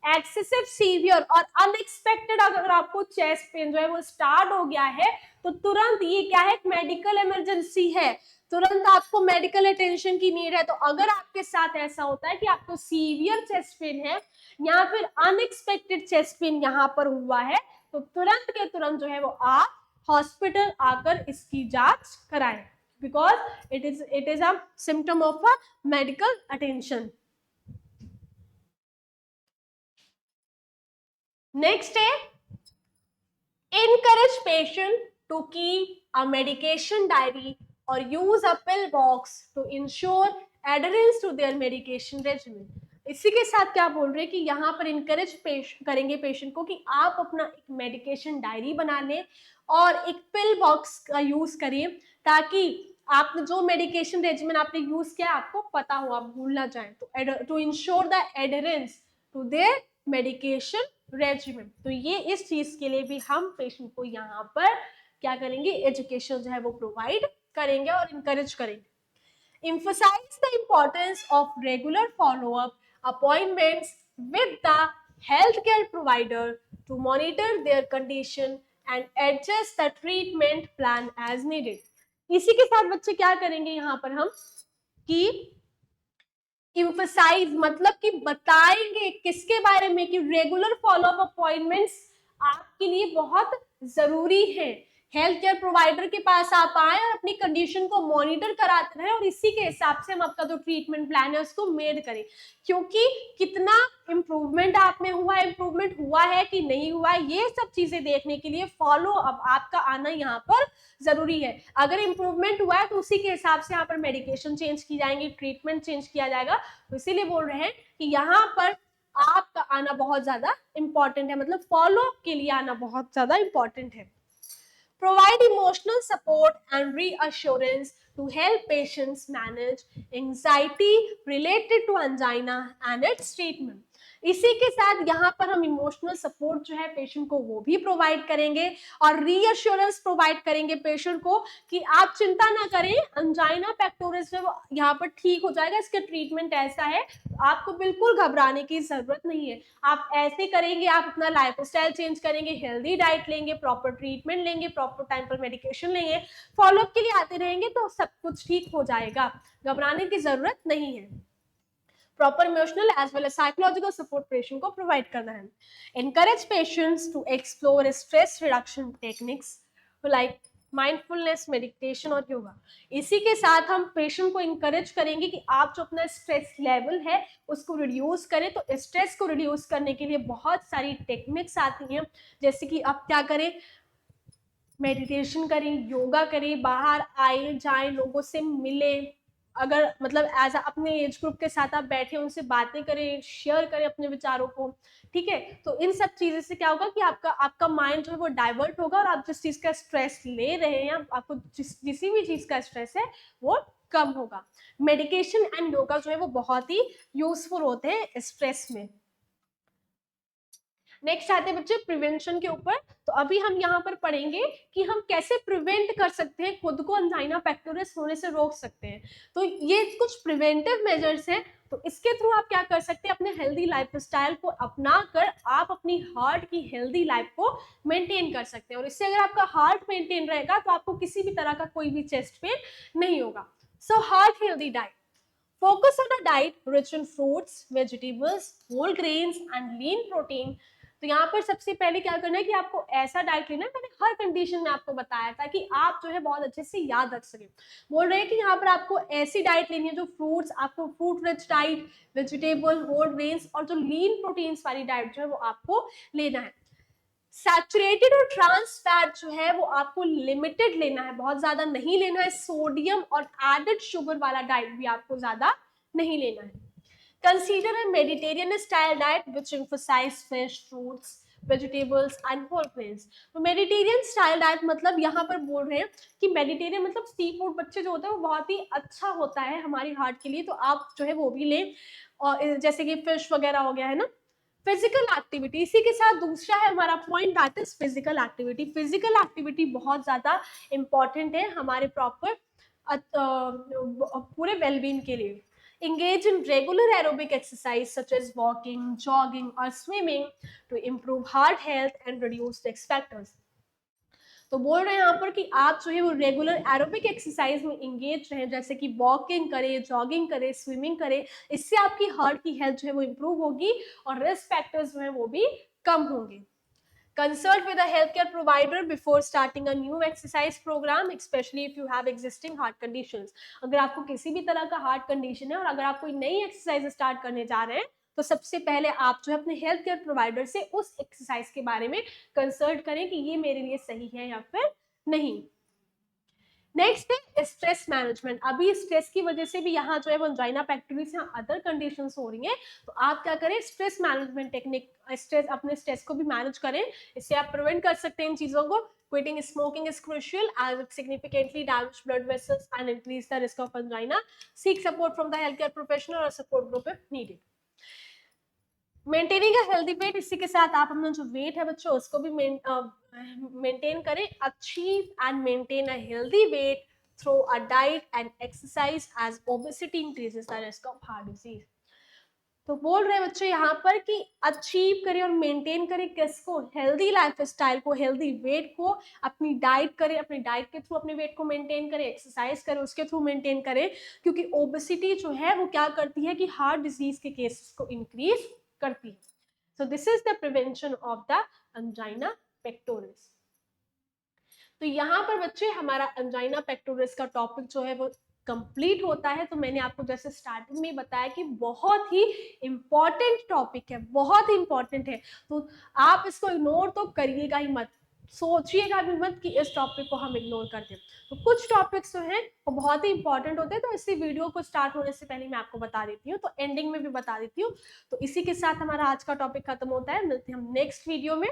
एक्सेसिव सीवियर और अनएक्सपेक्टेड अगर आपको चेस्ट पेन जो है वो स्टार्ट हो गया है, तो तुरंत ये क्या है, मेडिकल इमरजेंसी है, तुरंत आपको मेडिकल अटेंशन की नीड है। तो अगर आपके साथ ऐसा होता है कि आपको सीवियर चेस्ट पेन है या फिर अनएक्सपेक्टेड चेस्ट पेन यहाँ पर हुआ है, तो तुरंत के तुरंत जो है वो आप हॉस्पिटल आकर इसकी जांच कराएं, because it is a symptom of a medical attention. Next है encourage patient to keep a medication diary or use a pill box to ensure adherence to their medication regimen। इसी के साथ क्या बोल रहे हैं कि यहाँ पर इनकरेज करेंगे पेशेंट को कि आप अपना एक मेडिकेशन डायरी बना लें और एक पिल बॉक्स का यूज करिए, ताकि आपने जो मेडिकेशन रेजिमेंट आपने यूज किया आपको पता हो, आप भूल ना जाए। तो to ensure the adherence to their medication regimen. तो ये इस चीज के लिए भी हम पेशेंट को यहाँ पर क्या करेंगे, एजुकेशन जो है वो प्रोवाइड करेंगे और इनकरेज करेंगे। Emphasize the importance of regular follow-up appointments with the healthcare provider to monitor their condition and adjust the treatment plan as needed। इसी के साथ बच्चे क्या करेंगे, यहाँ पर हम कि इम्फसाइज मतलब कि बताएंगे किसके बारे में, कि रेगुलर फॉलोअप अपॉइंटमेंट्स आपके लिए बहुत जरूरी है। हेल्थ केयर प्रोवाइडर के पास आप आए और अपनी कंडीशन को मॉनिटर कराते रहे और इसी के हिसाब से हम आपका जो ट्रीटमेंट प्लान है उसको मेड करें, क्योंकि कितना इम्प्रूवमेंट आप में हुआ है, इम्प्रूवमेंट हुआ है कि नहीं हुआ है, ये सब चीजें देखने के लिए फॉलो अप आपका आना यहाँ पर जरूरी है। अगर इम्प्रूवमेंट हुआ है तो उसी के हिसाब से यहाँ पर मेडिकेशन चेंज की जाएंगी, ट्रीटमेंट चेंज किया जाएगा। तो इसीलिए बोल रहे हैं कि यहाँ पर आपका आना बहुत ज्यादा इंपॉर्टेंट है, मतलब फॉलो अप के लिए आना बहुत ज्यादा इंपॉर्टेंट है। Provide emotional support and reassurance to help patients manage anxiety related to angina and its treatment. इसी के साथ यहाँ पर हम इमोशनल सपोर्ट जो है पेशेंट को वो भी प्रोवाइड करेंगे और रीअश्योरेंस प्रोवाइड करेंगे पेशेंट को कि आप चिंता ना करें, अंजाइना पेक्टोरिस जो यहाँ पर ठीक हो जाएगा, इसका ट्रीटमेंट ऐसा है, आपको बिल्कुल घबराने की जरूरत नहीं है। आप ऐसे करेंगे, आप अपना लाइफस्टाइल चेंज करेंगे, हेल्दी डाइट लेंगे, प्रॉपर ट्रीटमेंट लेंगे, प्रॉपर टाइम पर मेडिकेशन लेंगे, फॉलोअप के लिए आते रहेंगे तो सब कुछ ठीक हो जाएगा, घबराने की जरूरत नहीं है। Proper emotional as well as psychological support patient को प्रोवाइड करना है। Encourage patients to explore stress reduction techniques like mindfulness, meditation और योगा। इसी के साथ हम पेशेंट को इंकरेज करेंगे कि आप जो अपना स्ट्रेस लेवल है उसको रिड्यूस करें। तो स्ट्रेस को रिड्यूस करने के लिए बहुत सारी टेक्निक्स आती हैं, जैसे कि आप क्या करें, मेडिटेशन करें, योगा करें, बाहर आए जाएं, लोगों से मिले, अगर मतलब एज अपने एज ग्रुप के साथ आप बैठे उनसे बातें करें, शेयर करें अपने विचारों को, ठीक है। तो इन सब चीजों से क्या होगा कि आपका माइंड जो है वो डाइवर्ट होगा और आप जिस चीज का स्ट्रेस ले रहे हैं, आपको जिस भी चीज का स्ट्रेस है वो कम होगा। मेडिकेशन एंड योगा जो है वो बहुत ही यूजफुल होते हैं स्ट्रेस में। नेक्स्ट आते हैं बच्चे प्रिवेंशन के ऊपर। तो अभी हम यहाँ पर पढ़ेंगे कि हम कैसे प्रिवेंट कर सकते हैं, खुद को अंजाइना पेक्टोरिस होने से रोक सकते हैं। तो ये कुछ प्रिवेंटिव मेजर्स हैं, तो इसके थ्रू आप क्या कर सकते हैं, अपने हेल्दी लाइफस्टाइल को अपना कर आप अपनी हार्ट की हेल्दी लाइफ को मेंटेन कर सकते हैं। और इससे अगर आपका हार्ट मेंटेन रहेगा तो आपको किसी भी तरह का कोई भी चेस्ट पेन नहीं होगा। So heart healthy diet, focus on a diet rich in fruits, vegetables, whole grains and lean protein। तो यहाँ पर सबसे पहले क्या करना है कि आपको ऐसा डाइट लेना है, मैंने हर कंडीशन में आपको बताया था कि आप जो है बहुत अच्छे से याद रख सके। बोल रहे हैं कि यहाँ पर आपको ऐसी डाइट लेनी है जो फ्रूट्स, आपको fruit rich diet, vegetable, whole grains और जो लीन प्रोटीन्स वाली डाइट जो है वो आपको लेना है। सैचुरेटेड और ट्रांस फैट जो है वो आपको लिमिटेड लेना है, बहुत ज्यादा नहीं लेना है। सोडियम और एडेड शुगर वाला डाइट भी आपको ज्यादा नहीं लेना है। Consider a Mediterranean style diet which emphasize fish, fruits, vegetables and whole grains। तो मेडिटेरियन स्टाइल डाइट मतलब यहाँ पर बोल रहे हैं कि मेडिटेरियन मतलब सी फूड बच्चे जो होता है वो बहुत ही अच्छा होता है हमारी हार्ट के लिए, तो आप जो है वो भी लें, और जैसे कि फिश वगैरह हो गया है ना। फिजिकल एक्टिविटी, इसी के साथ दूसरा है हमारा point, that is physical activity. Physical activity बहुत ज्यादा इंपॉर्टेंट है हमारे प्रॉपर पूरे वेलबींग के लिए। Engage in regular aerobic exercise such as walking, jogging or swimming to improve heart health and reduce risk factors। तो बोल रहे हैं यहाँ पर कि आप जो है वो रेगुलर एरोबिक एक्सरसाइज में इंगेज रहें, जैसे कि वॉकिंग करें, जॉगिंग करें, स्विमिंग करें। इससे आपकी हार्ट की हेल्थ जो है वो इंप्रूव होगी और रिस्क फैक्टर्स जो है वो भी कम होंगे। Consult with a healthcare provider before starting a new exercise program, especially if you have existing heart conditions। अगर आपको किसी भी तरह का हार्ट कंडीशन है और अगर आप कोई नई एक्सरसाइज स्टार्ट करने जा रहे हैं तो सबसे पहले आप जो है अपने हेल्थ केयर प्रोवाइडर से उस एक्सरसाइज के बारे में कंसल्ट करें कि ये मेरे लिए सही है या फिर नहीं। नेक्स्ट है स्ट्रेस मैनेजमेंट। अभी स्ट्रेस की वजह से भी यहाँ जो है वो अंजाइना पेक्टोरिस या अदर कंडीशंस हो रही हैं, तो आप क्या करें, स्ट्रेस मैनेजमेंट टेक्निक, अपने स्ट्रेस को भी मैनेज करें। इससे आप प्रिवेंट कर सकते हैं इन चीजों को। Quitting smoking is crucial as it significantly damages blood vessels and increase the risk of angina। Seek support from the healthcare professional or support group if needed। Maintaining a healthy wait, इसी के साथ आप अपना जो wait है बच्चों उसको भी मेंटेन करें। Achieve and maintain a healthy weight through a diet and exercise as obesity increases the risk of heart disease. तो बोल रहे हैं बच्चे यहाँ पर कि अचीव करें और मेंटेन करें किसको, हेल्दी लाइफस्टाइल को, हेल्दी वेट को, अपनी डाइट करें, अपनी डाइट के थ्रू अपने वेट को मेंटेन करें, एक्सरसाइज करें उसके थ्रू मेंटेन करें, क्योंकि ओबेसिटी जो है वो क्या करती है कि हार्ट डिजीज के केसेस को इंक्रीज करती है। So this is the prevention of the angina pectoris. तो यहाँ पर बच्चे हमारा एंजाइना पेक्टोरिस का टॉपिक जो है वो कंप्लीट होता है। तो मैंने आपको जैसे स्टार्टिंग में बताया कि बहुत ही इंपॉर्टेंट टॉपिक है, बहुत ही इंपॉर्टेंट है, तो आप इसको इग्नोर तो करिएगा ही मत, सोचिएगा भी मत कि इस टॉपिक को हम इग्नोर कर दें। तो कुछ टॉपिक्स जो हैं वो बहुत ही इंपॉर्टेंट होते हैं, तो इसी वीडियो को स्टार्ट होने से पहले मैं आपको बता देती हूँ, तो एंडिंग में भी बता देती हूँ। तो इसी के साथ हमारा आज का टॉपिक खत्म होता है, मिलते हैं हम नेक्स्ट वीडियो में।